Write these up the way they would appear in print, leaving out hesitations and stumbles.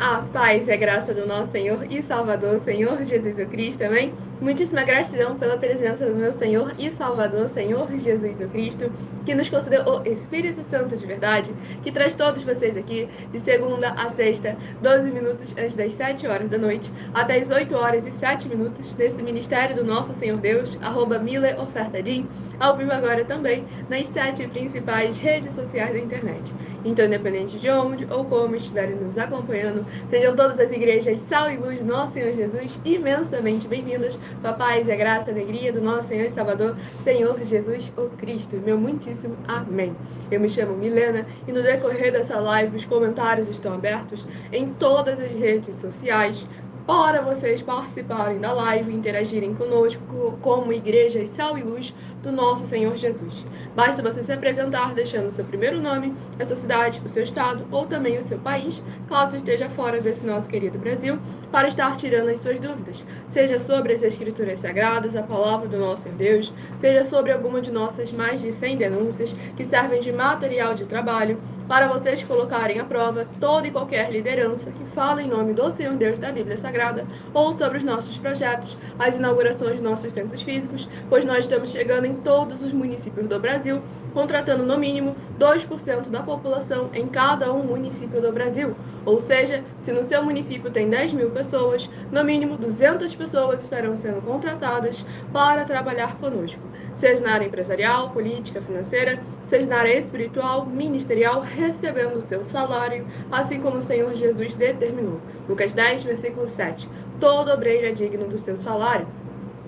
A paz e a graça do nosso Senhor e Salvador, Senhor Jesus Cristo, amém? Muitíssima gratidão pela presença do meu Senhor e Salvador, Senhor Jesus Cristo, que nos concedeu o Espírito Santo de verdade, que traz todos vocês aqui, de segunda a sexta, 12 minutos antes das 7 horas da noite, até as 8 horas e 7 minutos, nesse ministério do nosso Senhor Deus, @MileOfertadim, ao vivo agora também, nas 7 principais redes sociais da internet. Então, independente de onde ou como estiverem nos acompanhando, sejam todas as igrejas sal e luz do nosso Senhor Jesus imensamente bem-vindas, com a paz e a graça e a alegria do nosso Senhor e Salvador, Senhor Jesus o Cristo. Meu muitíssimo amém. Eu me chamo Milena e no decorrer dessa live os comentários estão abertos em todas as redes sociais, para vocês participarem da live e interagirem conosco como Igreja Sal e Luz do nosso Senhor Jesus. Basta você se apresentar deixando o seu primeiro nome, a sua cidade, o seu estado ou também o seu país, caso esteja fora desse nosso querido Brasil, para estar tirando as suas dúvidas, seja sobre as Escrituras Sagradas, a palavra do nosso Senhor Deus, seja sobre alguma de nossas mais de 100 denúncias que servem de material de trabalho, para vocês colocarem à prova toda e qualquer liderança que fala em nome do Senhor Deus da Bíblia Sagrada, ou sobre os nossos projetos, as inaugurações de nossos templos físicos, pois nós estamos chegando em todos os municípios do Brasil, contratando no mínimo 2% da população em cada um município do Brasil. Ou seja, se no seu município tem 10 mil pessoas, no mínimo 200 pessoas estarão sendo contratadas para trabalhar conosco, seja na área empresarial, política, financeira, seja na área espiritual, ministerial, recebendo o seu salário, assim como o Senhor Jesus determinou. Lucas 10, versículo 7. Todo obreiro é digno do seu salário.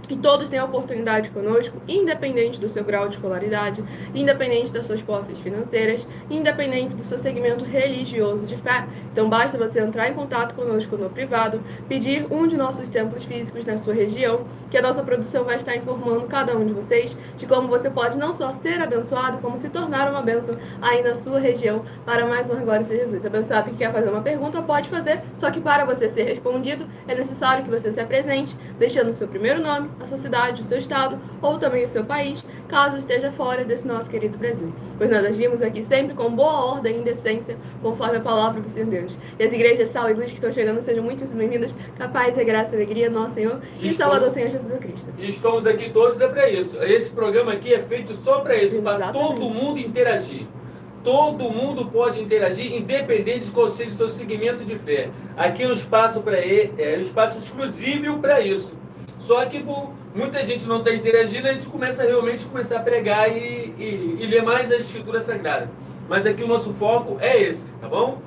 E todos têm a oportunidade conosco, independente do seu grau de escolaridade, independente das suas posses financeiras, independente do seu segmento religioso de fé. Então basta você entrar em contato conosco no privado, pedir um de nossos templos físicos na sua região, que a nossa produção vai estar informando cada um de vocês de como você pode não só ser abençoado, como se tornar uma bênção aí na sua região, para mais honra e glória de Jesus. Abençoado que quer fazer uma pergunta, pode fazer, só que para você ser respondido, é necessário que você se apresente, deixando o seu primeiro nome, a sua cidade, o seu estado ou também o seu país, caso esteja fora desse nosso querido Brasil. Pois nós agimos aqui sempre com boa ordem e decência, conforme a palavra do Senhor Deus. E as igrejas Sal e Luz que estão chegando sejam muitíssimo bem-vindas, com a paz e a graça e a alegria, nosso Senhor e Salvador Senhor Jesus Cristo. E estamos aqui todos para isso. Esse programa aqui é feito só para isso, para todo mundo interagir. Todo mundo pode interagir, independente de qual seja o seu segmento de fé. Aqui é um espaço para um espaço exclusivo para isso. Só que muita gente não está interagindo, a gente começa a pregar e ler mais as Escrituras Sagradas. Mas aqui o nosso foco é esse, tá bom?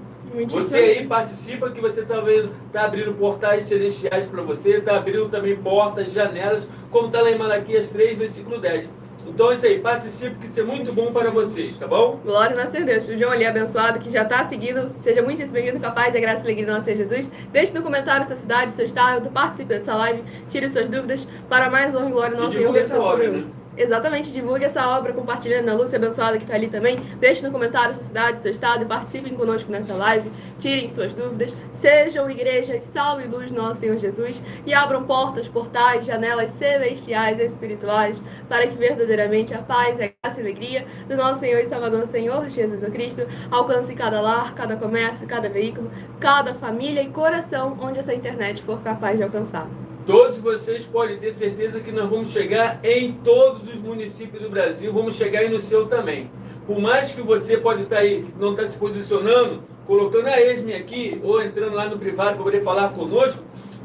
Você aí participa, que você está abrindo portais celestiais para você, está abrindo também portas, janelas, como está lá em Malaquias 3, versículo 10. Então é isso aí, participe, que isso é muito bom para vocês, tá bom? Glória a nosso Deus. O João ali abençoado, que já está seguindo, seja muito bem-vindo, com a paz, a graça e a alegria do nosso Senhor Jesus. Deixe no comentário sua cidade, seu estado, participe dessa live, tire suas dúvidas, para mais honra e glória do nosso Senhor Deus Todo-Poderoso. Exatamente, divulgue essa obra, compartilhando a Lúcia abençoada que está ali também. Deixe no comentário sua cidade, seu estado e participem conosco nessa live. Tirem suas dúvidas, sejam igrejas sal e luz do nosso Senhor Jesus e abram portas, portais, janelas celestiais e espirituais para que verdadeiramente a paz, a graça e a alegria do nosso Senhor e Salvador Senhor Jesus Cristo alcance cada lar, cada comércio, cada veículo, cada família e coração onde essa internet for capaz de alcançar. Todos vocês podem ter certeza que nós vamos chegar em todos os municípios do Brasil, vamos chegar aí no seu também. Por mais que você pode estar aí, não está se posicionando, colocando a ESME aqui, ou entrando lá no privado para poder falar conosco,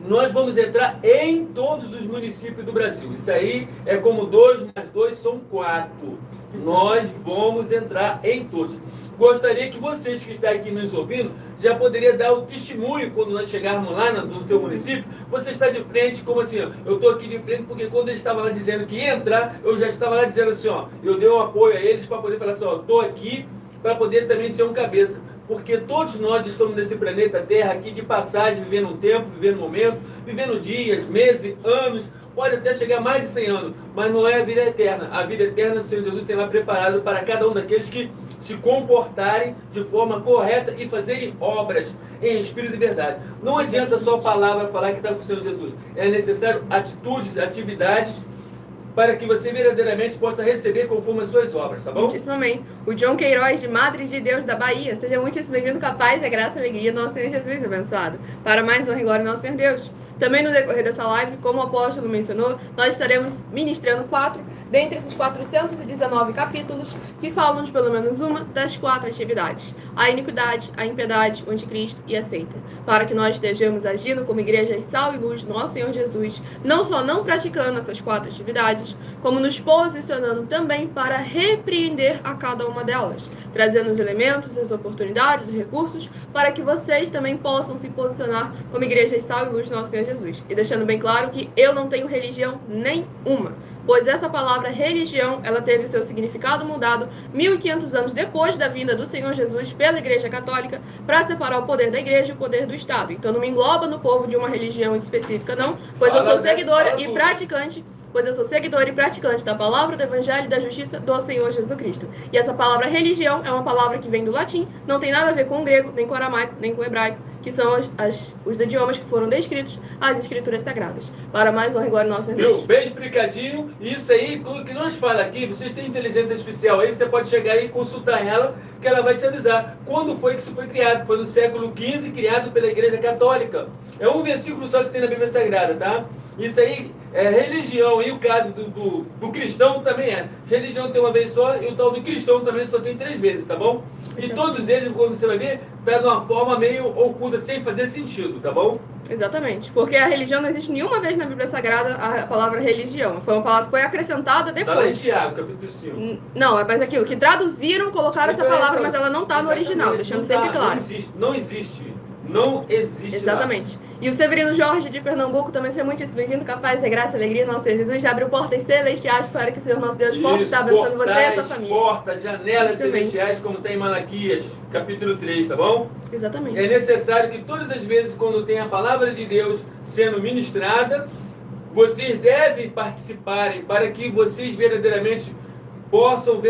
nós vamos entrar em todos os municípios do Brasil. Isso aí é como 2 mais 2 são 4. Nós vamos entrar em todos. Gostaria que vocês que estão aqui nos ouvindo já poderiam dar o testemunho quando nós chegarmos lá no seu município. Você está de frente, como assim, ó, eu estou aqui de frente porque quando eles estavam lá dizendo que ia entrar, eu já estava lá dizendo assim, ó, eu dei um apoio a eles para poder falar assim, ó, estou aqui para poder também ser um cabeça. Porque todos nós estamos nesse planeta Terra aqui de passagem, vivendo um tempo, vivendo um momento, vivendo dias, meses, anos, pode até chegar a mais de 100 anos, mas não é a vida eterna. A vida eterna o Senhor Jesus tem lá preparado para cada um daqueles que se comportarem de forma correta e fazerem obras em espírito e verdade. Não adianta só a palavra falar que está com o Senhor Jesus. É necessário atitudes, atividades para que você verdadeiramente possa receber conforme as suas obras, tá bom? Muitíssimo amém. O John Queiroz, de Madre de Deus, da Bahia. Seja muitíssimo bem-vindo com a paz, a graça e a alegria do nosso Senhor Jesus, abençoado. Para mais honra e glória do nosso Senhor Deus. Também no decorrer dessa live, como o apóstolo mencionou, nós estaremos ministrando 4 dentre esses 419 capítulos que falam de pelo menos uma das 4 atividades: a iniquidade, a impiedade, o anticristo e a seita. Para que nós estejamos agindo como igreja sal e luz do nosso Senhor Jesus, não só não praticando essas 4 atividades, como nos posicionando também para repreender a cada uma delas, trazendo os elementos, as oportunidades, os recursos, para que vocês também possam se posicionar como igreja sal e luz do nosso Senhor Jesus. E deixando bem claro que eu não tenho religião nenhuma, pois essa palavra religião, ela teve o seu significado mudado 1500 anos depois da vinda do Senhor Jesus pela Igreja Católica para separar o poder da Igreja e o poder do Estado. Então não me engloba no povo de uma religião específica não, pois eu sou seguidora e praticante da palavra do Evangelho e da Justiça do Senhor Jesus Cristo. E essa palavra religião é uma palavra que vem do latim, não tem nada a ver com o grego, nem com o aramaico, nem com o hebraico, que são os idiomas que foram descritos às Escrituras Sagradas. Para mais honra e glória do nosso Deus. Bem explicadinho. Isso aí, o que nós fala aqui, vocês têm inteligência artificial aí, você pode chegar aí e consultar ela, que ela vai te avisar quando foi que isso foi criado. Foi no século XV, criado pela Igreja Católica. É um versículo só que tem na Bíblia Sagrada, tá? Isso aí é religião, e o caso do cristão também é. Religião tem uma vez só, e o tal do cristão também só tem 3 vezes, tá bom? E todos eles, quando você vai ver, tá de uma forma meio oculta, sem fazer sentido, tá bom? Exatamente, porque a religião não existe nenhuma vez na Bíblia Sagrada a palavra religião. Foi uma palavra que foi acrescentada depois. Tá lá em Tiago, capítulo 5. Não, mas aquilo que traduziram, colocaram essa palavra, mas ela não tá no original, deixando sempre claro. Não existe. Não existe. Exatamente. Lá. E o Severino Jorge, de Pernambuco, também seja muitíssimo bem-vindo, capaz de graça e alegria, nosso Senhor Jesus, já abriu portas celestiais para que o Senhor nosso Deus possa estar abençoando você e a sua família. Portas, janelas celestiais, como tem em Malaquias, capítulo 3, tá bom? Exatamente. É necessário que todas as vezes, quando tem a palavra de Deus sendo ministrada, vocês devem participarem para que vocês verdadeiramente possam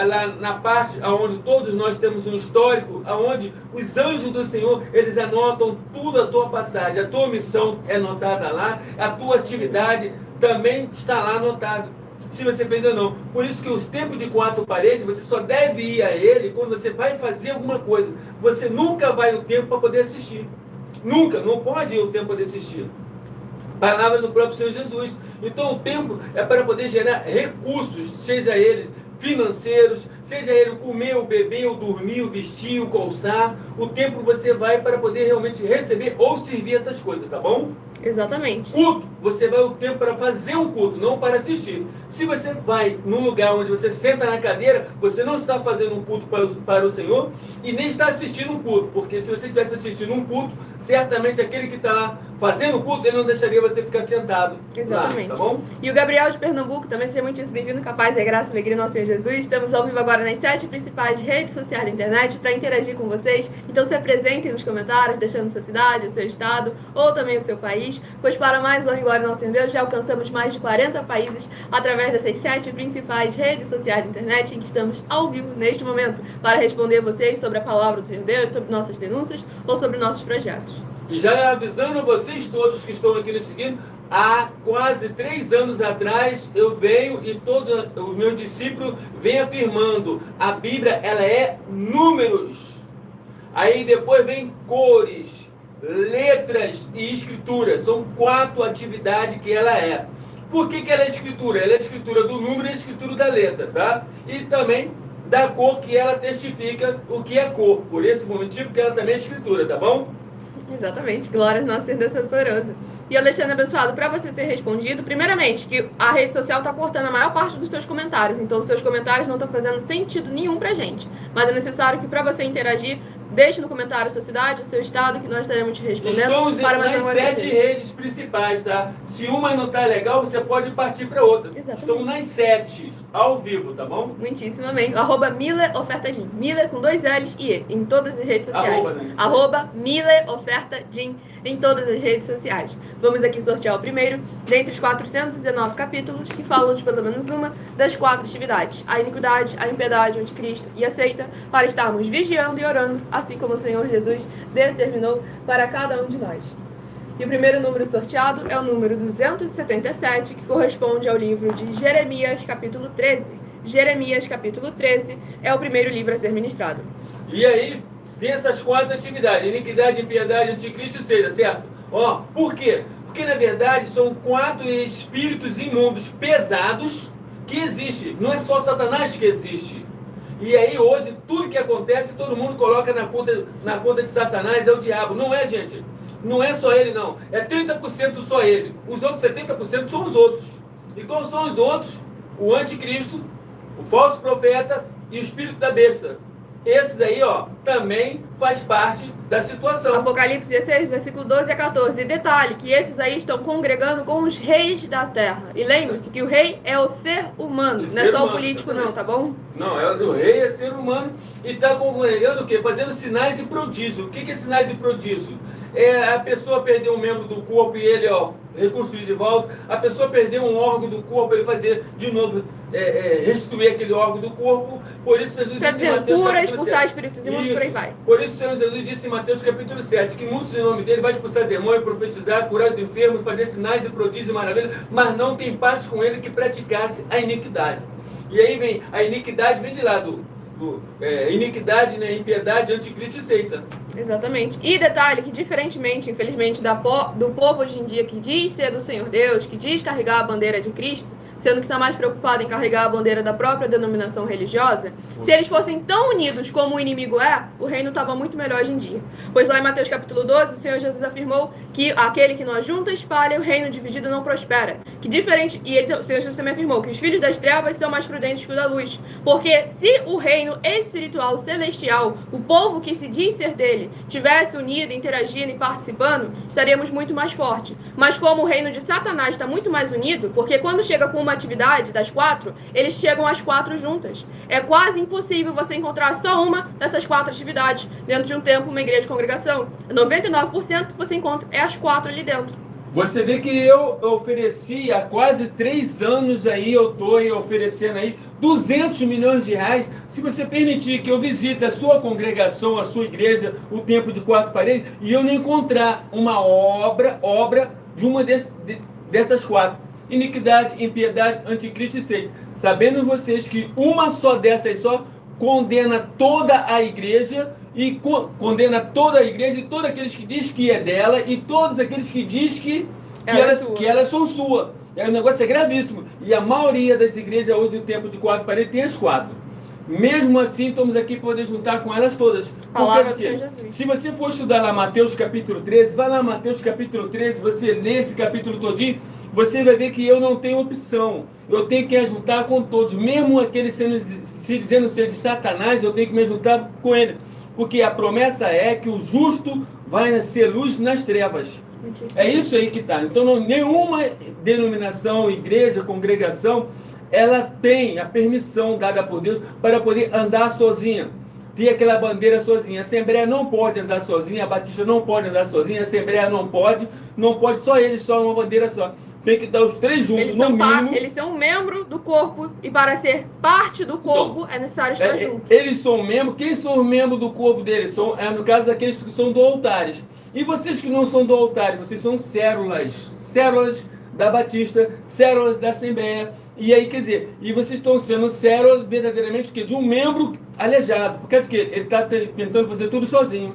lá na parte onde todos nós temos um histórico, onde os anjos do Senhor, eles anotam tudo a tua passagem, a tua missão é anotada lá, a tua atividade também está lá anotada, se você fez ou não. Por isso que os tempos de 4 paredes, você só deve ir a ele quando você vai fazer alguma coisa. Você nunca vai o tempo para poder assistir. Nunca, não pode ir o tempo para poder assistir. Palavra do próprio Senhor Jesus. Então o tempo é para poder gerar recursos, seja eles financeiros, seja ele o comer, o beber, o dormir, o vestir, o calçar. O tempo você vai para poder realmente receber ou servir essas coisas, tá bom? Exatamente. Culto, você vai o tempo para fazer um culto, não para assistir. Se você vai num lugar onde você senta na cadeira, você não está fazendo um culto para o Senhor e nem está assistindo um culto, porque se você estivesse assistindo um culto, certamente aquele que está lá fazendo o culto, ele não deixaria você ficar sentado. Exatamente. Lá, tá bom? E o Gabriel de Pernambuco também seja muitíssimo bem-vindo, capaz de graça e alegria nosso Senhor Jesus. Estamos ao vivo agora nas 7 principais redes sociais da internet para interagir com vocês. Então se apresentem nos comentários, deixando sua cidade, o seu estado ou também o seu país, pois para mais honra e glória nosso Senhor Deus, já alcançamos mais de 40 países através dessas 7 principais redes sociais da internet em que estamos ao vivo neste momento para responder a vocês sobre a palavra do Senhor Deus, sobre nossas denúncias ou sobre nossos projetos. E já avisando vocês todos que estão aqui nos seguindo, há quase 3 anos atrás eu venho e todos os meus discípulos vêm afirmando, a Bíblia ela é números, aí depois vem cores, letras e escritura, são 4 atividades que ela é. Por que ela é escritura? Ela é escritura do número e a escritura da letra, tá? E também da cor que ela testifica o que é cor, por esse motivo que ela também é escritura, tá bom? Exatamente, glória ao nosso Senhor Deus Todo-Poderoso. E Alexandre abençoado, para você ser respondido, primeiramente, que a rede social está cortando a maior parte dos seus comentários, então os seus comentários não estão fazendo sentido nenhum pra gente. Mas é necessário que para você interagir, deixe no comentário a sua cidade, o seu estado, que nós estaremos te respondendo. Estamos para nas 7 redes principais, tá? Se uma não está legal, você pode partir para outra. Exatamente. Estamos nas 7, ao vivo, tá bom? Muitíssimo amém. @mileofertadim. Mile com 2 L's e E em todas as redes sociais. @mileofertadim em todas as redes sociais. Vamos aqui sortear o primeiro, dentre os 419 capítulos que falam de pelo menos uma das 4 atividades: a iniquidade, a impiedade, o anticristo e a seita, para estarmos vigiando e orando, assim como o Senhor Jesus determinou para cada um de nós. E o primeiro número sorteado é o número 277, que corresponde ao livro de Jeremias, capítulo 13. Jeremias, capítulo 13, é o primeiro livro a ser ministrado. E aí, tem essas 4 atividades: iniquidade, impiedade, anticristo e seita, certo? Ó, por quê? Porque, na verdade, são 4 espíritos imundos pesados que existem. Não é só Satanás que existe. E aí, hoje, tudo que acontece, todo mundo coloca na conta de Satanás, é o diabo. Não é, gente. Não é só ele, não. É 30% só ele. Os outros 70% são os outros. E quais são os outros? O anticristo, o falso profeta e o espírito da besta. Esses aí, ó, também faz parte da situação. Apocalipse 16, versículo 12 a 14. E detalhe, que esses aí estão congregando com os reis da terra. E lembre-se que o rei é o ser humano, não é só o político, também. Não, tá bom? Não, o rei é ser humano e está congregando o quê? Fazendo sinais de prodígio. O que é sinais de prodígio? É a pessoa perder um membro do corpo e ele, ó, reconstruir de volta. A pessoa perder um órgão do corpo, ele fazer de novo, restituir aquele órgão do corpo. Por isso Jesus disse em Mateus cura, expulsar espíritos imundos, por aí vai. Por isso Senhor Jesus disse em Mateus capítulo 7, que muitos em nome dele vai expulsar demônio, profetizar, curar os enfermos, fazer sinais de prodígio e maravilha, mas não tem parte com ele que praticasse a iniquidade. E aí vem, a iniquidade vem de lá iniquidade, né, impiedade, anticristo e seita. Exatamente. E detalhe que, diferentemente, infelizmente, do povo hoje em dia que diz ser do Senhor Deus, que diz carregar a bandeira de Cristo, sendo que está mais preocupado em carregar a bandeira da própria denominação religiosa, se eles fossem tão unidos como o inimigo é, o reino estava muito melhor hoje em dia. Pois lá em Mateus capítulo 12, o Senhor Jesus afirmou que aquele que não ajunta espalha, o reino dividido não prospera. Que diferente, e o Senhor Jesus também afirmou que os filhos das trevas são mais prudentes que o da luz. Porque se o reino espiritual, celestial, o povo que se diz ser dele, tivesse unido, interagindo e participando, estaríamos muito mais fortes. Mas como o reino de Satanás está muito mais unido, porque quando chega com uma atividade das 4, eles chegam às 4 juntas. É quase impossível você encontrar só uma dessas 4 atividades dentro de um templo, uma igreja de congregação. 99% você encontra as 4 ali dentro. Você vê que eu ofereci há quase 3 anos aí, eu estou oferecendo aí 200 milhões de reais, se você permitir que eu visite a sua congregação, a sua igreja, o templo de 4 paredes, e eu não encontrar uma obra de uma dessas 4. Iniquidade, impiedade, anticristo e seita. Sabendo vocês que uma só dessas só condena toda a igreja, e condena toda a igreja e todos aqueles que diz que é dela e todos aqueles que diz que elas são sua. O negócio é gravíssimo. E a maioria das igrejas hoje do tempo de 4 paredes tem as 4. Mesmo assim, estamos aqui para poder juntar com elas todas. Palavra do Senhor Jesus. Se você for estudar lá Mateus capítulo 13, vai lá Mateus capítulo 13, você lê esse capítulo todinho, você vai ver que eu não tenho opção. Eu tenho que ajuntar com todos. Mesmo aqueles se dizendo ser de Satanás, eu tenho que me juntar com ele. Porque a promessa é que o justo vai ser luz nas trevas. É isso aí que está. Então, nenhuma denominação, igreja, congregação, ela tem a permissão dada por Deus para poder andar sozinha. Ter aquela bandeira sozinha. A Assembleia não pode andar sozinha, a Batista não pode andar sozinha, a Assembleia não pode só eles, só uma bandeira só. Tem que dar os 3 juntos, no mínimo. Eles são um membro do corpo, e para ser parte do corpo, então, é necessário estar junto. Eles são um membro. Quem são os membros do corpo deles? No caso, aqueles que são do altares. E vocês que não são do altar, vocês são células da Batista, células da Assembleia. E aí, quer dizer, e vocês estão sendo células verdadeiramente de um membro aleijado. Por causa de quê? Ele está tentando fazer tudo sozinho.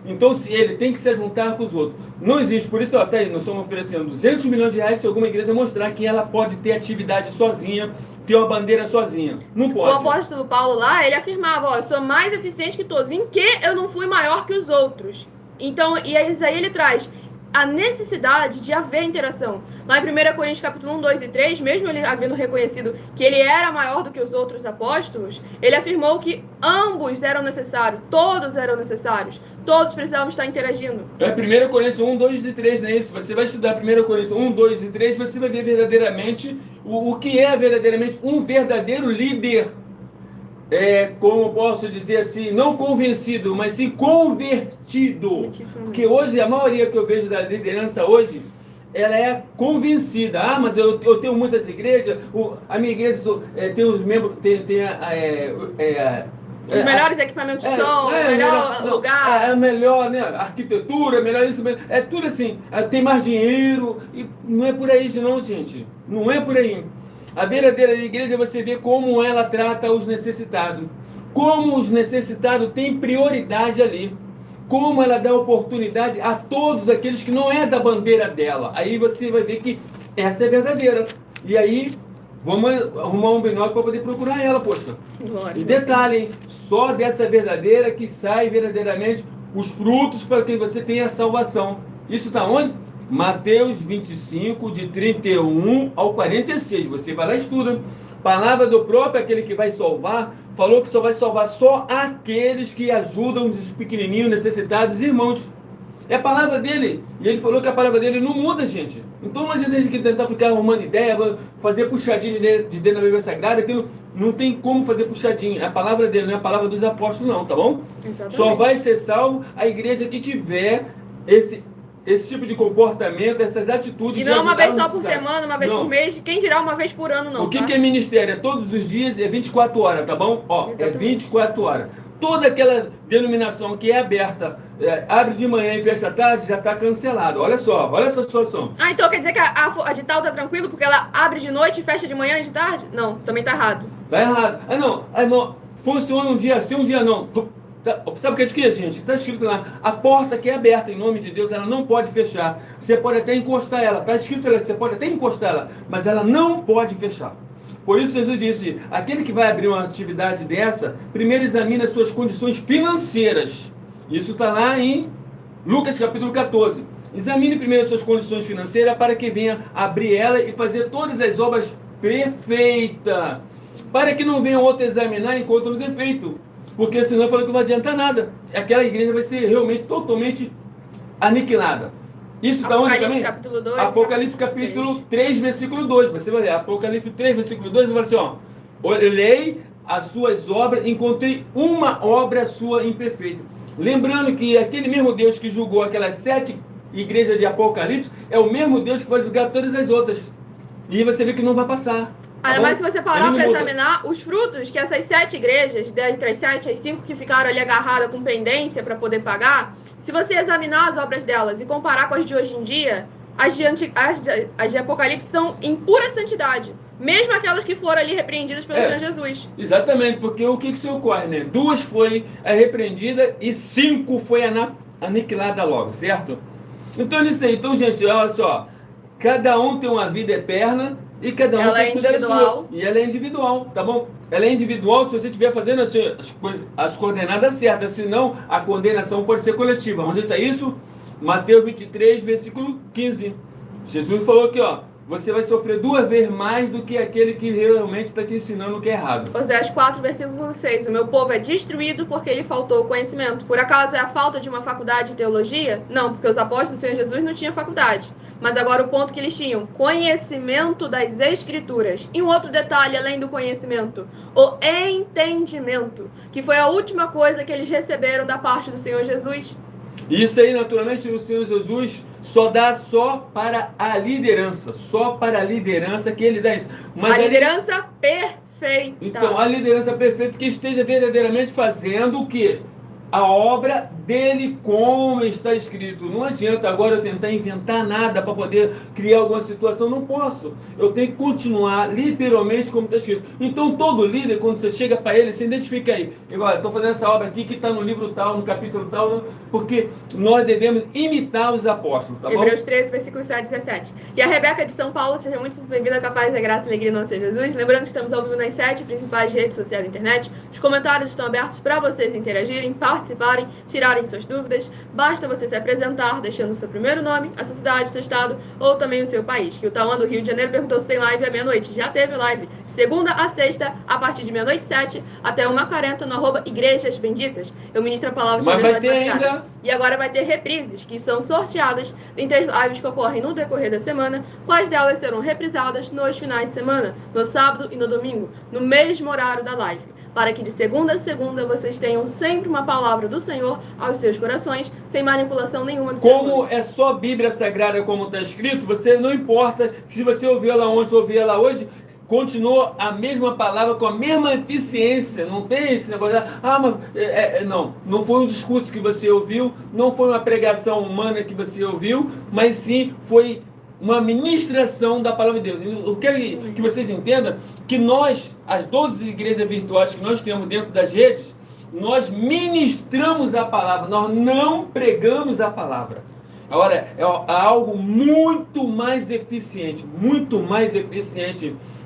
Então, se ele tem que se juntar com os outros. Não existe, por isso, tá aí, nós estamos oferecendo 200 milhões de reais se alguma igreja mostrar que ela pode ter atividade sozinha, ter uma bandeira sozinha. Não pode. O apóstolo Paulo lá, ele afirmava, eu sou mais eficiente que todos, em que eu não fui maior que os outros. Então, e aí ele traz a necessidade de haver interação. Lá em 1 Coríntios capítulo 1, 2 e 3, mesmo ele havendo reconhecido que ele era maior do que os outros apóstolos, ele afirmou que ambos eram necessários, todos eram necessários, todos precisavam estar interagindo. É 1 Coríntios 1, 2 e 3, não é isso? Você vai estudar 1 Coríntios 1, 2 e 3, você vai ver verdadeiramente o que é verdadeiramente um verdadeiro líder. Como eu posso dizer assim, não convencido, mas sim convertido. Porque hoje, a maioria que eu vejo da liderança hoje, ela é convencida. Mas eu tenho muitas igrejas, a minha igreja tem os membros, Os melhores equipamentos de som, o melhor lugar. É melhor, né? Arquitetura, melhor isso. É tudo assim. Tem mais dinheiro. E não é por aí, não, gente. Não é por aí. A verdadeira igreja, você vê como ela trata os necessitados. Como os necessitados têm prioridade ali. Como ela dá oportunidade a todos aqueles que não é da bandeira dela. Aí você vai ver que essa é verdadeira. E aí, vamos arrumar um binóculo para poder procurar ela, poxa. Glória. E detalhe, hein? Só dessa verdadeira que sai verdadeiramente os frutos para que você tenha a salvação. Isso está onde? Mateus 25, de 31 ao 46. Você vai lá e estuda. Palavra do próprio, aquele que vai salvar, falou que só vai salvar só aqueles que ajudam os pequenininhos, necessitados, irmãos. É a palavra dele. E ele falou que a palavra dele não muda, gente. Então não adianta a gente tentar ficar arrumando ideia, fazer puxadinho de dentro da Bíblia Sagrada, que não tem como fazer puxadinho. É a palavra dele, não é a palavra dos apóstolos, não, tá bom? Exatamente. Só vai ser salvo a igreja que tiver esse tipo de comportamento, essas atitudes. E não é uma vez só por necessidade. semana, uma vez por mês, quem dirá uma vez por ano, não. O que é ministério? É todos os dias, é 24 horas, tá bom? Ó, Exatamente. É 24 horas. Toda aquela denominação que é aberta, abre de manhã e fecha à tarde, já está cancelado. Olha só, olha essa situação. Ah, então quer dizer que a de tal tá tranquilo porque ela abre de noite e fecha de manhã e de tarde? Não, também tá errado. Tá errado. Não, funciona um dia sim, um dia não. Sabe o que é isso, gente? Está escrito lá, a porta que é aberta em nome de Deus, ela não pode fechar. Você pode até encostar ela, está escrito lá, você pode até encostar ela, mas ela não pode fechar. Por isso Jesus disse, aquele que vai abrir uma atividade dessa, primeiro examine as suas condições financeiras. Isso está lá em Lucas capítulo 14. Examine primeiro as suas condições financeiras para que venha abrir ela e fazer todas as obras perfeitas. Para que não venha outro examinar e encontre um defeito. Porque senão falou que não vai adiantar nada. Aquela igreja vai ser realmente totalmente aniquilada. Isso está onde também? Capítulo 2, Apocalipse capítulo 3, versículo 2. Você vai ler, Apocalipse 3, versículo 2, vai falar assim, ó. Olhei as suas obras, encontrei uma obra sua imperfeita. Lembrando que aquele mesmo Deus que julgou aquelas 7 igrejas de Apocalipse, é o mesmo Deus que vai julgar todas as outras. E você vê que não vai passar. Tá mas se você parar para muda. examinar os frutos que essas 7 igrejas, dentre as 7, as 5 que ficaram ali agarradas com pendência para poder pagar, se você examinar as obras delas e comparar com as de hoje em dia, as de Apocalipse estão em pura santidade. Mesmo aquelas que foram ali repreendidas pelo Senhor Jesus. Exatamente, porque o que se ocorre, né? 2 foi repreendida e 5 foi aniquilada logo, certo? Então, nisso aí. Então, gente, olha só. Cada um tem uma vida eterna e cada um ela tem é individual. E ela é individual, tá bom? Ela é individual se você estiver fazendo as coordenadas certas, senão a condenação pode ser coletiva. Onde está isso? Mateus 23, versículo 15. Jesus falou aqui, ó. Você vai sofrer 2 vezes mais do que aquele que realmente está te ensinando o que é errado. Oséias 4, versículo 6. O meu povo é destruído porque lhe faltou conhecimento. Por acaso é a falta de uma faculdade de teologia? Não, porque os apóstolos do Senhor Jesus não tinham faculdade. Mas agora o ponto que eles tinham, conhecimento das Escrituras. E um outro detalhe, além do conhecimento, o entendimento, que foi a última coisa que eles receberam da parte do Senhor Jesus. Isso aí, naturalmente, o Senhor Jesus só dá só para a liderança. Só para a liderança que ele dá isso. Mas a liderança perfeita. Então, a liderança perfeita que esteja verdadeiramente fazendo o quê? A obra dele como está escrito. Não adianta agora eu tentar inventar nada para poder criar alguma situação. Não posso. Eu tenho que continuar literalmente como está escrito. Então todo líder, quando você chega para ele, se identifica aí. Estou fazendo essa obra aqui que está no livro tal, no capítulo tal, porque nós devemos imitar os apóstolos, tá bom? Hebreus 13, versículo 7 e 17. E a Rebeca de São Paulo, seja muito bem-vinda, capaz da graça e alegria do nosso Senhor Jesus. Lembrando que estamos ao vivo nas 7 principais redes sociais da internet. Os comentários estão abertos para vocês interagirem, participarem, tirarem suas dúvidas. Basta você se apresentar, deixando o seu primeiro nome, a sua cidade, o seu estado ou também o seu país. Que o Tauan do Rio de Janeiro perguntou se tem live à meia-noite. Já teve live de segunda a sexta, a partir de meia-noite 7 até 1h40 no @Igrejas Benditas. Eu ministro a palavra Mas vai ter ainda. E agora vai ter reprises, que são sorteadas entre as lives que ocorrem no decorrer da semana, quais delas serão reprisadas nos finais de semana, no sábado e no domingo, no mesmo horário da live, para que de segunda a segunda vocês tenham sempre uma palavra do Senhor aos seus corações, sem manipulação nenhuma do ser humano. Como é só Bíblia Sagrada como está escrito, você não importa se você ouviu ela ontem ou ouviu ela hoje, continuou a mesma palavra com a mesma eficiência. Não tem esse negócio, não foi um discurso que você ouviu, não foi uma pregação humana que você ouviu, mas sim foi uma ministração da palavra de Deus. Eu quero que vocês entendam que nós, as 12 igrejas virtuais que nós temos dentro das redes, nós ministramos a palavra, nós não pregamos a palavra. Agora, é algo muito mais eficiente,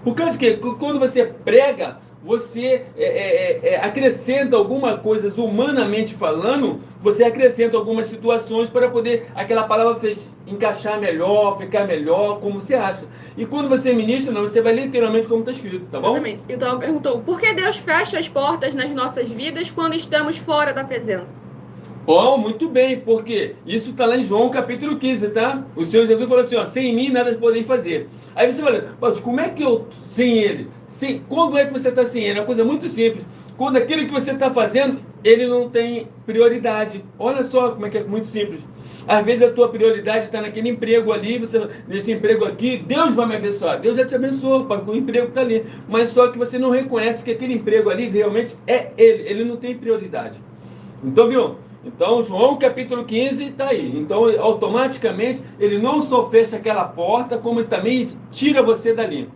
Por causa que quando você prega, você acrescenta algumas coisas humanamente falando, você acrescenta algumas situações para poder aquela palavra encaixar melhor, ficar melhor, como você acha. E quando você ministra, não, você vai literalmente como está escrito, tá bom? Exatamente. Então perguntou, por que Deus fecha as portas nas nossas vidas quando estamos fora da presença? Bom, muito bem, porque isso está lá em João capítulo 15, tá? O Senhor Jesus falou assim, sem mim nada podem fazer. Aí você fala, mas como é que eu, sem Ele? Quando é que você está sem Ele? É uma coisa muito simples. Quando aquilo que você está fazendo, Ele não tem prioridade. Olha só como é que é muito simples. Às vezes a tua prioridade está naquele emprego ali, nesse emprego aqui, Deus vai me abençoar. Deus já te abençoou, porque o emprego está ali. Mas só que você não reconhece que aquele emprego ali realmente é Ele não tem prioridade. Então, viu? Então, João capítulo 15 está aí. Então, automaticamente, ele não só fecha aquela porta, como também tira você dali.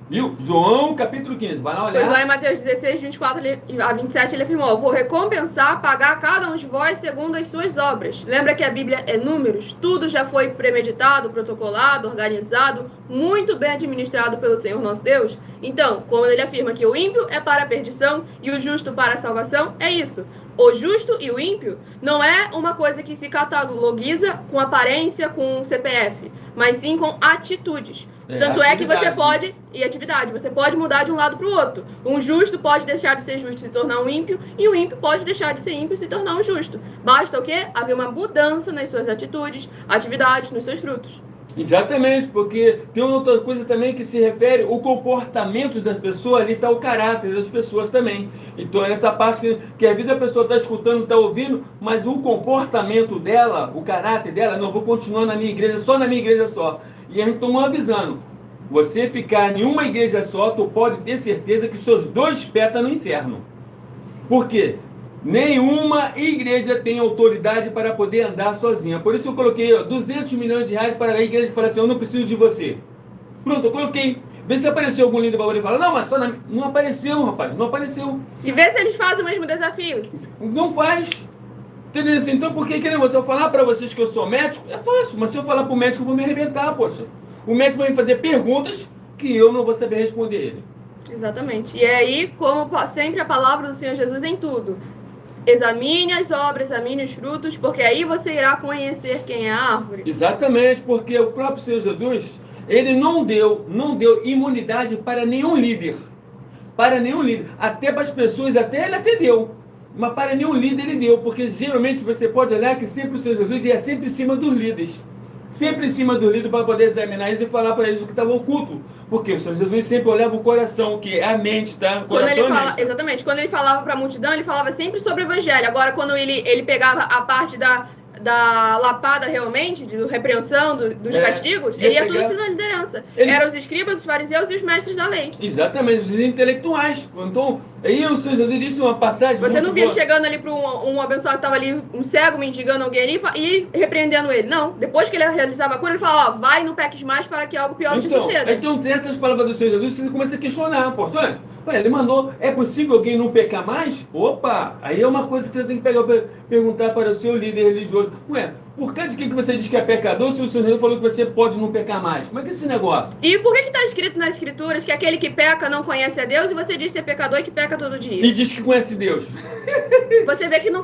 Viu? João capítulo 15. Vai lá olhar. Pois lá em Mateus 16, 24 a 27, ele afirmou, vou recompensar, pagar a cada um de vós segundo as suas obras. Lembra que a Bíblia é números? Tudo já foi premeditado, protocolado, organizado, muito bem administrado pelo Senhor nosso Deus. Então, quando ele afirma que o ímpio é para a perdição e o justo para a salvação, é isso. O justo e o ímpio não é uma coisa que se catalogiza com aparência, com CPF, mas sim com atitudes. Tanto é que você pode, e atividade, você pode mudar de um lado para o outro. Um justo pode deixar de ser justo e se tornar um ímpio, e o ímpio pode deixar de ser ímpio e se tornar um justo. Basta o quê? Haver uma mudança nas suas atitudes, atividades, nos seus frutos. Exatamente, porque tem uma outra coisa também que se refere ao comportamento das pessoas, ali está o caráter das pessoas também. Então essa parte que às vezes a pessoa está escutando, está ouvindo, mas o comportamento dela, o caráter dela, não, vou continuar na minha igreja só. E a gente tomou avisando, você ficar em uma igreja só, tu pode ter certeza que seus 2 pés estão no inferno. Por quê? Nenhuma igreja tem autoridade para poder andar sozinha. Por isso eu coloquei 200 milhões de reais para a igreja que fala assim, eu não preciso de você. Pronto, eu coloquei. Vê se apareceu algum líder para poder falar, não, mas só não apareceu, rapaz, não apareceu. E vê se eles fazem o mesmo desafio. Não faz. Entendeu? Então, por que se eu falar para vocês que eu sou médico, é fácil, mas se eu falar para o médico, eu vou me arrebentar, poxa. O médico vai me fazer perguntas que eu não vou saber responder ele. Exatamente. E aí, como sempre a palavra do Senhor Jesus em tudo, examine as obras, examine os frutos, porque aí você irá conhecer quem é a árvore. Exatamente, porque o próprio Senhor Jesus, ele não deu imunidade para nenhum líder. Até para as pessoas, ele até deu. Mas para nenhum líder ele deu, porque geralmente você pode olhar que sempre o Senhor Jesus ia sempre em cima dos líderes. Sempre em cima do líder para poder examinar isso e falar para eles o que estava oculto. Porque o Senhor Jesus sempre olhava o coração, que é a mente, tá? Exatamente. Quando ele falava para a multidão, ele falava sempre sobre o evangelho. Agora, quando ele pegava a parte da lapada realmente, de repreensão, dos castigos, ele ia tudo assim na liderança. Eram os escribas, os fariseus e os mestres da lei. Exatamente, os intelectuais. Então, aí o Senhor Jesus disse uma passagem. Você não via ele chegando ali para um abençoado que estava ali, um cego, mendigando alguém ali e repreendendo ele. Não. Depois que ele realizava a cura, ele falava, vai, não peques mais para que algo pior te suceda. Então, certas palavras do Senhor Jesus, você começa a questionar, pô, ele mandou, é possível alguém não pecar mais? Opa, aí é uma coisa que você tem que perguntar para o seu líder religioso. Ué, por causa de que você diz que é pecador se o Senhor falou que você pode não pecar mais? Como é que é esse negócio? E por que está escrito nas escrituras que aquele que peca não conhece a Deus e você diz ser pecador e que peca todo dia? E diz que conhece Deus. Você vê que não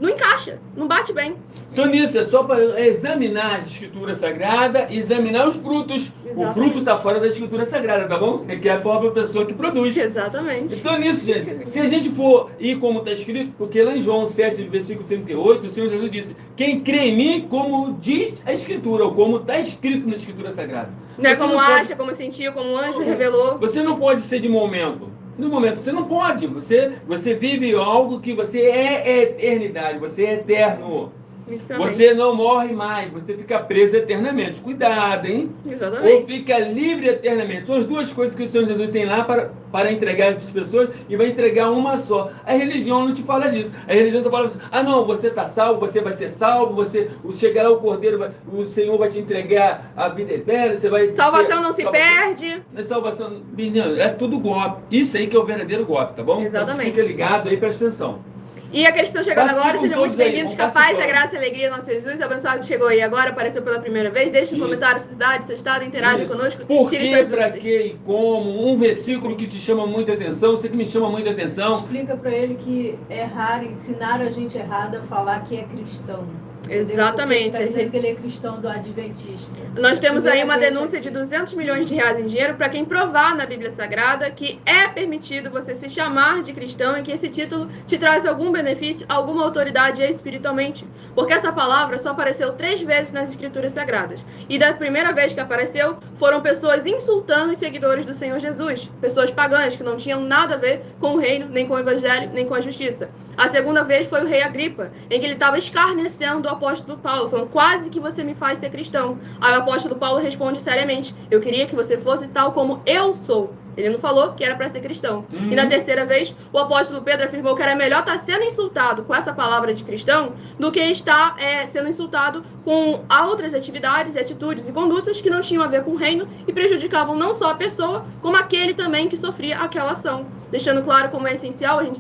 encaixa, não bate bem. Então nisso, é só para examinar a Escritura Sagrada e examinar os frutos. Exatamente. O fruto está fora da Escritura Sagrada, tá bom? É que é a própria pessoa que produz. Exatamente. Então nisso, gente, se a gente for ir como está escrito, porque lá em João 7, versículo 38, o Senhor Jesus disse, quem crê em mim, como diz a Escritura, ou como está escrito na Escritura Sagrada. Não é como acha, como sentiu, como o anjo revelou. Você não pode ser de momento. No momento, você não pode. Você vive algo que você é eternidade, você é eterno. Isso, amém. Você não morre mais, você fica preso eternamente. Cuidado, hein? Ou Exatamente. fica livre eternamente. São as duas coisas que o Senhor Jesus tem lá para entregar às pessoas e vai entregar uma só. A religião não te fala disso. A religião só fala assim, não, você está salvo, você vai ser salvo, você chegará o Cordeiro, o Senhor vai te entregar a vida eterna, você vai... Salvação não se perde. Salvação, menino, é tudo golpe. Isso aí que é o verdadeiro golpe, tá bom? Exatamente. Então, fica ligado aí, presta atenção. E a questão chegando agora, sejam muito bem-vindos. Que a paz, a participando. graça e a alegria do nosso Jesus abençoado chegou aí agora, apareceu pela primeira vez. Deixe um Isso. comentário, sua cidade, seu estado, interaja Isso. conosco. Por tire que, suas pra dúvidas. que e como? Um versículo que te chama muita atenção, você que me chama muita atenção. Explica para ele que errar, ensinar a gente errado a falar que é cristão. Exatamente. Está dizendo que ele é cristão do Adventista. Nós temos aí uma Primeira denúncia vez de aqui. 200 milhões de reais em dinheiro para quem provar na Bíblia Sagrada que é permitido você se chamar de cristão e que esse título te traz algum benefício, alguma autoridade espiritualmente. Porque essa palavra só apareceu 3 vezes nas Escrituras Sagradas. E da primeira vez que apareceu, foram pessoas insultando os seguidores do Senhor Jesus. Pessoas pagãs que não tinham nada a ver com o reino, nem com o evangelho, nem com a justiça. A segunda vez foi o rei Agripa, em que ele estava escarnecendo o apóstolo Paulo, falando, quase que você me faz ser cristão. Aí o apóstolo Paulo responde seriamente, eu queria que você fosse tal como eu sou. Ele não falou que era para ser cristão. E na terceira vez, o apóstolo Pedro afirmou que era melhor estar sendo insultado com essa palavra de cristão do que estar sendo insultado com outras atividades, atitudes e condutas que não tinham a ver com o reino e prejudicavam não só a pessoa, como aquele também que sofria aquela ação. Deixando claro como é essencial a gente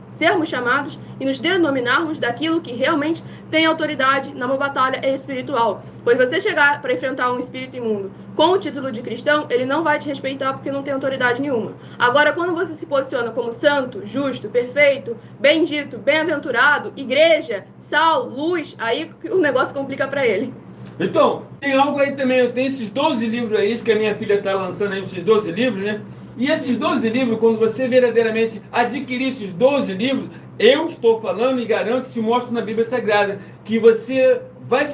sermos chamados e nos denominarmos daquilo que realmente tem autoridade numa batalha espiritual. Pois você chegar para enfrentar um espírito imundo com o título de cristão, ele não vai te respeitar porque não tem autoridade nenhuma. Agora, quando você se posiciona como santo, justo, perfeito, bendito, bem-aventurado, igreja, sal, luz, aí o negócio complica para ele. Então, tem algo aí também, eu tenho esses 12 livros aí, que a minha filha está lançando aí, esses 12 livros, né? E esses 12 livros, quando você verdadeiramente adquirir esses 12 livros, eu estou falando e garanto, te mostro na Bíblia Sagrada, que você vai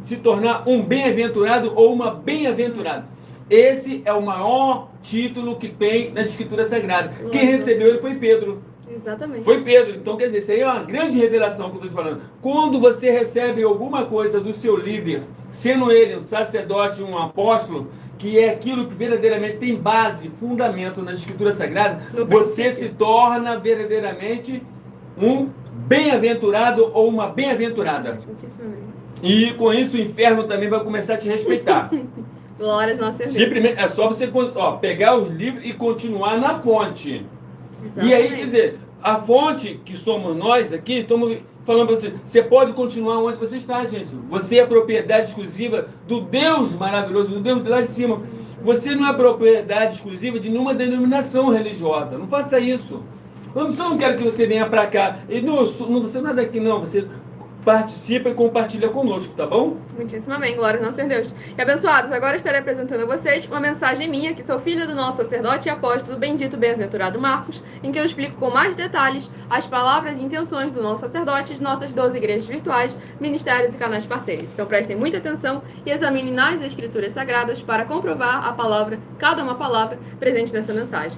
se tornar um bem-aventurado ou uma bem-aventurada. Esse é o maior título que tem na Escritura Sagrada. Quem recebeu ele foi Pedro. Exatamente. Foi Pedro. Então, quer dizer, isso aí é uma grande revelação que eu estou falando. Quando você recebe alguma coisa do seu líder, sendo ele um sacerdote, um apóstolo, que é aquilo que verdadeiramente tem base, fundamento na Escritura Sagrada, você se torna verdadeiramente um bem-aventurado ou uma bem-aventurada. E com isso o inferno também vai começar a te respeitar. Glórias a nossa Deus. Simplesmente é só você pegar os livros e continuar na fonte. Exatamente. E aí, quer dizer, a fonte que somos nós aqui, estamos falando para você, você pode continuar onde você está, gente. Você é propriedade exclusiva do Deus maravilhoso, do Deus de lá de cima. Você não é propriedade exclusiva de nenhuma denominação religiosa. Não faça isso. Eu não quero que você venha para cá. Você não é daqui, não. Você participa e compartilha conosco, tá bom? Muitíssimo amém, glória ao nosso Deus. E abençoados, agora estarei apresentando a vocês uma mensagem minha, que sou filha do nosso sacerdote e apóstolo bendito bem-aventurado Marcos, em que eu explico com mais detalhes as palavras e intenções do nosso sacerdote de nossas 12 igrejas virtuais, ministérios e canais parceiros. Então prestem muita atenção e examinem nas escrituras sagradas para comprovar a palavra, cada uma palavra presente nessa mensagem.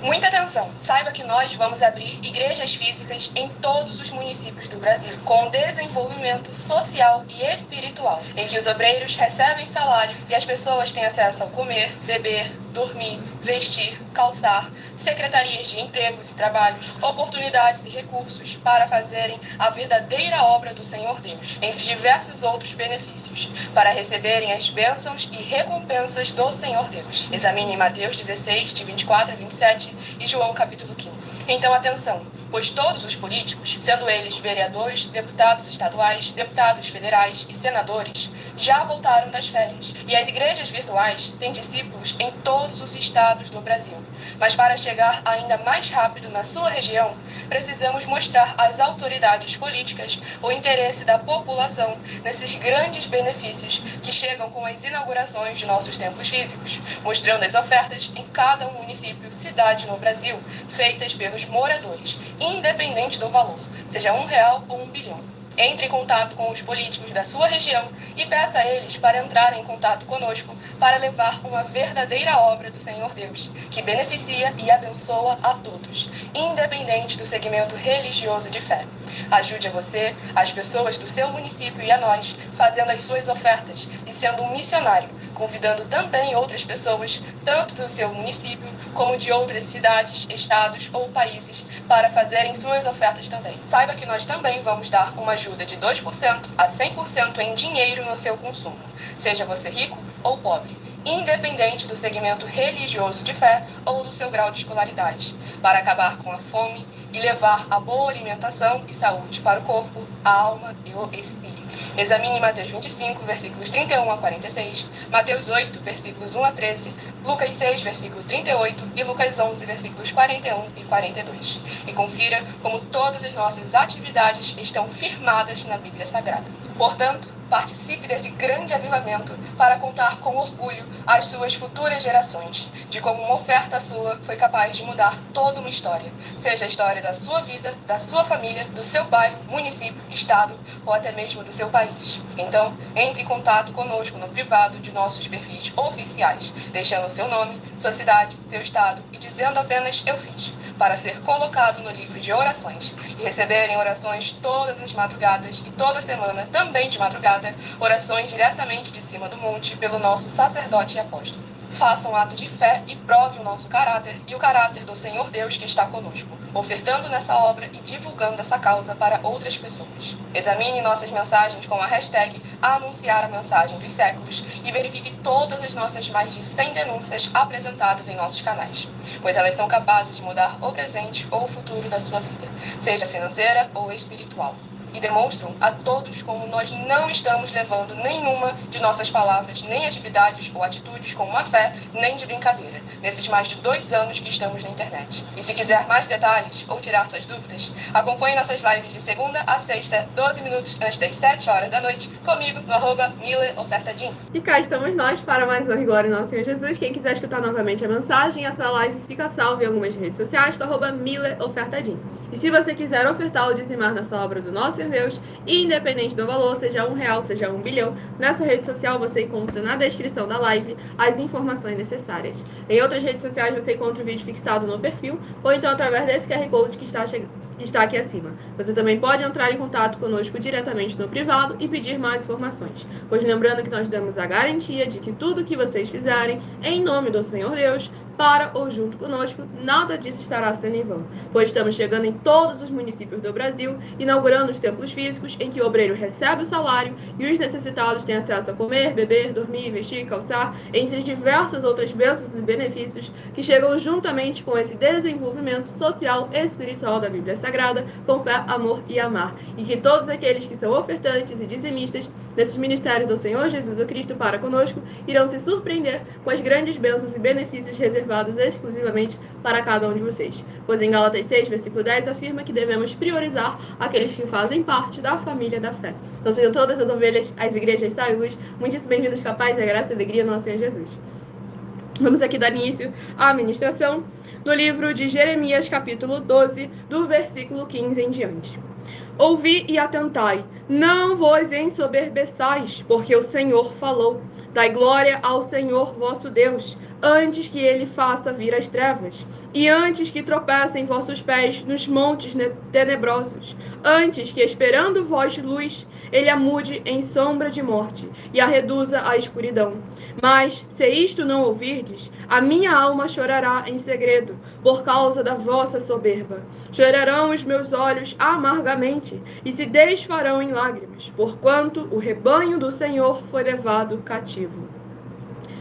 Muita atenção! Saiba que nós vamos abrir igrejas físicas em todos os municípios do Brasil, com desenvolvimento social e espiritual, em que os obreiros recebem salário e as pessoas têm acesso ao comer, beber, dormir, vestir, calçar, secretarias de empregos e trabalhos, oportunidades e recursos para fazerem a verdadeira obra do Senhor Deus, entre diversos outros benefícios, para receberem as bênçãos e recompensas do Senhor Deus. Examine Mateus 16, de 24 a 27 e João capítulo 15. Então atenção, pois todos os políticos, sendo eles vereadores, deputados estaduais, deputados federais e senadores, já voltaram das férias. E as igrejas virtuais têm discípulos em todos os estados do Brasil. Mas para chegar ainda mais rápido na sua região, precisamos mostrar às autoridades políticas o interesse da população nesses grandes benefícios que chegam com as inaugurações de nossos templos físicos, mostrando as ofertas em cada município, cidade no Brasil, feitas pelos moradores, independente do valor, seja R$1 ou R$1 bilhão. Entre em contato com os políticos da sua região e peça a eles para entrarem em contato conosco para levar uma verdadeira obra do Senhor Deus, que beneficia e abençoa a todos, independente do segmento religioso de fé. Ajude a você, as pessoas do seu município e a nós, fazendo as suas ofertas e sendo um missionário, convidando também outras pessoas, tanto do seu município como de outras cidades, estados ou países, para fazerem suas ofertas também. Saiba que nós também vamos dar uma ajuda de 2% a 100% em dinheiro no seu consumo, seja você rico ou pobre, independente do segmento religioso de fé ou do seu grau de escolaridade, para acabar com a fome e levar a boa alimentação e saúde para o corpo, a alma e o espírito. Examine Mateus 25, versículos 31 a 46, Mateus 8, versículos 1 a 13, Lucas 6, versículo 38 e Lucas 11, versículos 41 e 42. E confira como todas as nossas atividades estão firmadas na Bíblia Sagrada. Portanto, participe desse grande avivamento para contar com orgulho às suas futuras gerações de como uma oferta sua foi capaz de mudar toda uma história, seja a história da sua vida, da sua família, do seu bairro, município, estado ou até mesmo do seu país. Então, entre em contato conosco no privado de nossos perfis oficiais, deixando seu nome, sua cidade, seu estado e dizendo apenas "eu fiz", para ser colocado no livro de orações e receberem orações todas as madrugadas e toda semana, também de madrugada, orações diretamente de cima do monte pelo nosso sacerdote e apóstolo. Faça um ato de fé e prove o nosso caráter e o caráter do Senhor Deus que está conosco, ofertando nessa obra e divulgando essa causa para outras pessoas. Examine nossas mensagens com a hashtag Anunciar a Mensagem dos Séculos e verifique todas as nossas mais de 100 denúncias apresentadas em nossos canais, pois elas são capazes de mudar o presente ou o futuro da sua vida, seja financeira ou espiritual. E demonstram a todos como nós não estamos levando nenhuma de nossas palavras, nem atividades ou atitudes com má fé, nem de brincadeira, nesses mais de 2 anos que estamos na internet. E se quiser mais detalhes ou tirar suas dúvidas, acompanhe nossas lives de segunda a sexta, 12 minutos antes das 7 horas da noite, comigo no @MileOfertaDin. E cá estamos nós para mais honra e glória em nosso Senhor Jesus. Quem quiser escutar novamente a mensagem, essa live fica salva em algumas redes sociais com @MileOfertaDin. E se você quiser ofertar ou dizimar nessa obra do nosso Senhor Deus, independente do valor, seja R$1, seja 1 bilhão, nessa rede social você encontra na descrição da live as informações necessárias. Em outras redes sociais você encontra o vídeo fixado no perfil, ou então através desse QR Code que está aqui acima. Você também pode entrar em contato conosco diretamente no privado e pedir mais informações, pois lembrando que nós damos a garantia de que tudo que vocês fizerem em nome do Senhor Deus, para ou junto conosco, nada disso estará sendo em vão, pois estamos chegando em todos os municípios do Brasil, inaugurando os templos físicos em que o obreiro recebe o salário e os necessitados têm acesso a comer, beber, dormir, vestir, calçar, entre diversas outras bênçãos e benefícios que chegam juntamente com esse desenvolvimento social e espiritual da Bíblia Sagrada, com fé, amor e amar, e que todos aqueles que são ofertantes e dizimistas desses ministérios do Senhor Jesus o Cristo para conosco irão se surpreender com as grandes bênçãos e benefícios reservados exclusivamente para cada um de vocês. Pois em Gálatas 6, versículo 10, afirma que devemos priorizar aqueles que fazem parte da família da fé. Então sejam todas as ovelhas, as igrejas Sal e Luz, muitíssimo bem-vindos, capaz e a graça e a alegria do nosso Senhor Jesus. Vamos aqui dar início à ministração no livro de Jeremias, capítulo 12, do versículo 15 em diante. Ouvi e atentai, não vos ensoberbeçais, porque o Senhor falou. Dai glória ao Senhor vosso Deus, antes que ele faça vir as trevas, e antes que tropecem vossos pés nos montes tenebrosos, antes que, esperando vós luz, ele a mude em sombra de morte, e a reduza à escuridão. Mas, se isto não ouvirdes, a minha alma chorará em segredo, por causa da vossa soberba. Chorarão os meus olhos amargamente, e se desfarão em lágrimas, porquanto o rebanho do Senhor foi levado cativo.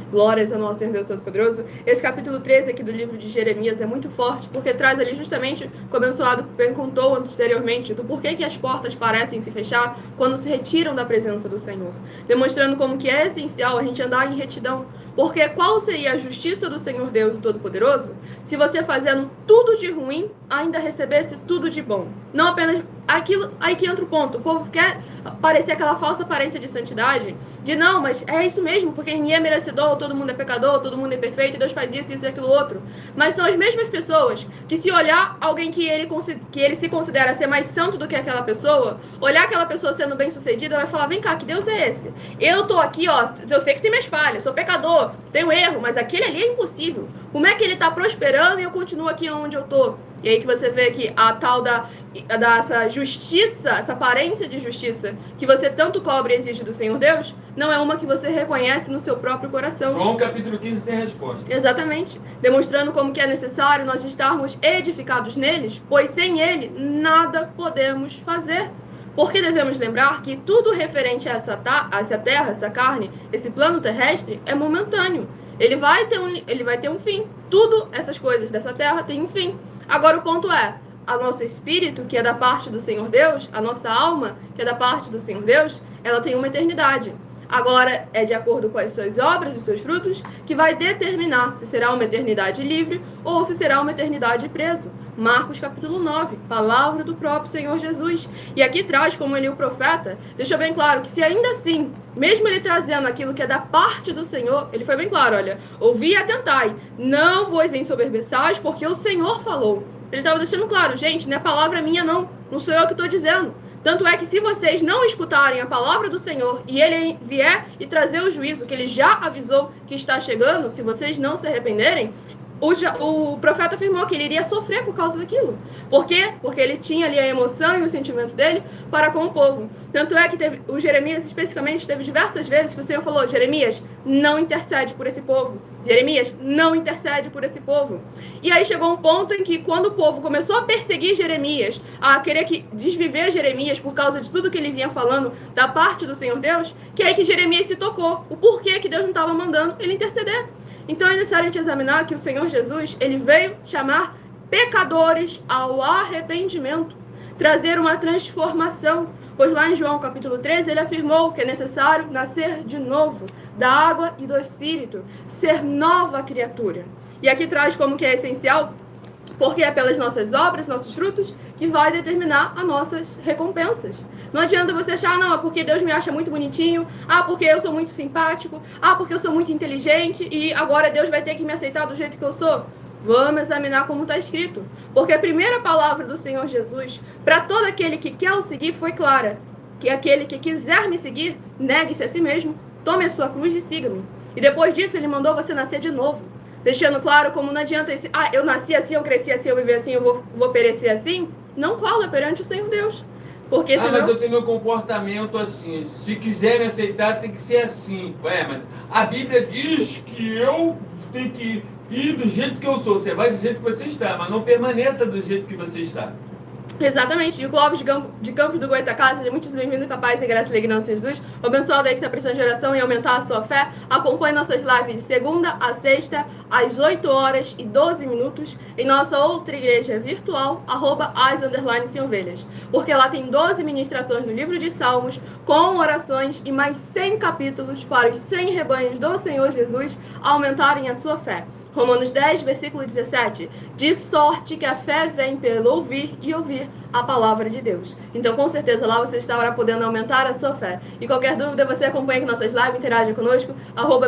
Glórias ao nosso Senhor Deus Todo-Poderoso. Esse capítulo 13 aqui do livro de Jeremias é muito forte, porque traz ali justamente, como o abençoado bem contou anteriormente, do porquê que as portas parecem se fechar quando se retiram da presença do Senhor. Demonstrando como que é essencial a gente andar em retidão. Porque qual seria a justiça do Senhor Deus Todo-Poderoso se você fazendo tudo de ruim ainda recebesse tudo de bom? Não apenas aquilo, aí que entra o ponto. O povo quer parecer aquela falsa aparência de santidade, de não, mas é isso mesmo, porque ninguém é merecedor, todo mundo é pecador, todo mundo é perfeito, Deus faz isso e aquilo outro. Mas são as mesmas pessoas que, se olhar alguém que ele se considera ser mais santo do que aquela pessoa, olhar aquela pessoa sendo bem sucedida, vai falar, vem cá, que Deus é esse? Eu tô aqui, ó, eu sei que tem minhas falhas, sou pecador, tenho erro, mas aquele ali é impossível. Como é que ele tá prosperando e eu continuo aqui onde eu tô? E aí que você vê que a tal essa justiça, essa aparência de justiça que você tanto cobra e exige do Senhor Deus, não é uma que você reconhece no seu próprio coração. João capítulo 15 tem a resposta. Exatamente. Demonstrando como que é necessário nós estarmos edificados neles, pois sem ele nada podemos fazer. Porque devemos lembrar que tudo referente a essa terra, essa carne, esse plano terrestre, é momentâneo. Ele vai ter um fim. Tudo, essas coisas dessa terra, tem um fim. Agora o ponto é, a nosso espírito, que é da parte do Senhor Deus, a nossa alma, que é da parte do Senhor Deus, ela tem uma eternidade. Agora é de acordo com as suas obras e seus frutos que vai determinar se será uma eternidade livre ou se será uma eternidade preso. Marcos capítulo 9, palavra do próprio Senhor Jesus. E aqui traz, como ele, o profeta, deixou bem claro que se ainda assim, mesmo ele trazendo aquilo que é da parte do Senhor, ele foi bem claro, olha, ouvi e atentai, não vos ensoberbeçais, porque o Senhor falou. Ele estava deixando claro, gente, não é palavra minha não sou eu que estou dizendo. Tanto é que se vocês não escutarem a palavra do Senhor e ele vier e trazer o juízo que ele já avisou que está chegando, se vocês não se arrependerem, o profeta afirmou que ele iria sofrer por causa daquilo. Por quê? Porque ele tinha ali a emoção e o sentimento dele para com o povo. Tanto é que o Jeremias, especificamente, teve diversas vezes que o Senhor falou, Jeremias, não intercede por esse povo. Jeremias, não intercede por esse povo. E aí chegou um ponto em que, quando o povo começou a perseguir Jeremias, a querer desviver Jeremias por causa de tudo que ele vinha falando da parte do Senhor Deus, que é aí que Jeremias se tocou. O porquê que Deus não estava mandando ele interceder. Então é necessário a gente examinar que o Senhor Jesus, ele veio chamar pecadores ao arrependimento, trazer uma transformação, pois lá em João capítulo 13 ele afirmou que é necessário nascer de novo, da água e do Espírito, ser nova criatura. E aqui traz como que é essencial, porque é pelas nossas obras, nossos frutos, que vai determinar as nossas recompensas. Não adianta você achar, não, é porque Deus me acha muito bonitinho, porque eu sou muito simpático, porque eu sou muito inteligente e agora Deus vai ter que me aceitar do jeito que eu sou. Vamos examinar como está escrito. Porque a primeira palavra do Senhor Jesus, para todo aquele que quer o seguir, foi clara. Que aquele que quiser me seguir, negue-se a si mesmo, tome a sua cruz e siga-me. E depois disso, ele mandou você nascer de novo. Deixando claro como não adianta esse, eu nasci assim, eu cresci assim, eu vivi assim, eu vou perecer assim. Não cola perante o Senhor Deus. Porque senão... mas eu tenho meu comportamento assim. Se quiser me aceitar, tem que ser assim. Mas a Bíblia diz que eu tenho que ir do jeito que eu sou. Você vai do jeito que você está, mas não permaneça do jeito que você está. Exatamente. E o Clóvis de Campos do Goitacá, seja muito bem-vindo, capaz, e graça e alegria, Jesus. O abençoado aí que está precisando de oração e aumentar a sua fé, acompanhe nossas lives de segunda a sexta, às 8h12, em nossa outra igreja virtual, @as_sem-ovelhas. Porque lá tem 12 ministrações do livro de Salmos, com orações e mais 100 capítulos para os 100 rebanhos do Senhor Jesus aumentarem a sua fé. Romanos 10, versículo 17. De sorte que a fé vem pelo ouvir e ouvir a palavra de Deus. Então, com certeza, lá você estará podendo aumentar a sua fé. E qualquer dúvida, você acompanha aqui nossas lives, interaja conosco,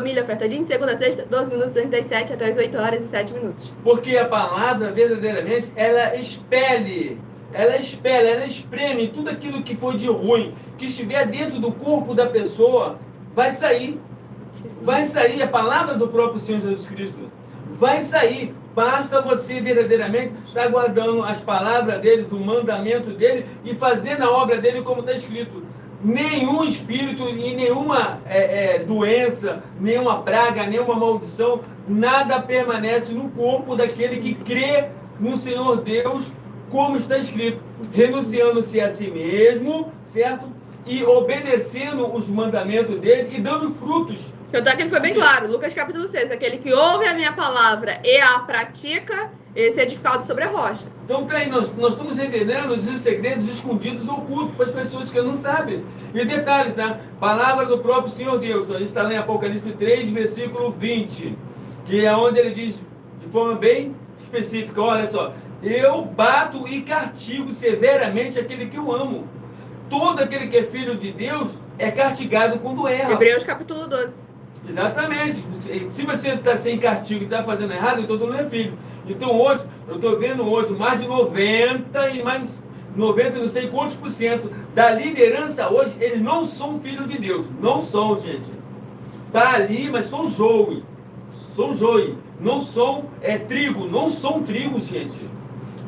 @milhaofertadinho, segunda a sexta, 12 minutos antes das 7 até as 8h07. Porque a palavra, verdadeiramente, ela expele, ela espreme tudo aquilo que foi de ruim, que estiver dentro do corpo da pessoa, vai sair. Vai sair a palavra do próprio Senhor Jesus Cristo. Vai sair, basta você verdadeiramente estar guardando as palavras deles, o mandamento dele e fazendo a obra dele como está escrito. Nenhum espírito e nenhuma doença, nenhuma praga, nenhuma maldição, nada permanece no corpo daquele que crê no Senhor Deus, como está escrito, renunciando-se a si mesmo, certo? E obedecendo os mandamentos dele e dando frutos. Então aqui ele foi bem claro, Lucas capítulo 6, aquele que ouve a minha palavra e a pratica, esse é edificado sobre a rocha. Então, peraí, nós estamos revelando os segredos escondidos, ocultos para as pessoas que não sabem. E detalhe, tá? Palavra do próprio Senhor Deus, isso está lá em Apocalipse 3, versículo 20, que é onde ele diz de forma bem específica, olha só, Eu bato e castigo severamente aquele que eu amo. Todo aquele que é filho de Deus é castigado quando erra. Hebreus capítulo 12. Exatamente. Se você está sem castigo e está fazendo errado, então não é filho. Então hoje, eu estou vendo hoje mais de 90 e mais 90, não sei quantos por cento da liderança hoje, eles não são filhos de Deus. Não são, gente. Tá ali, mas são joio. São joio. Não são trigo. Não são trigo, gente.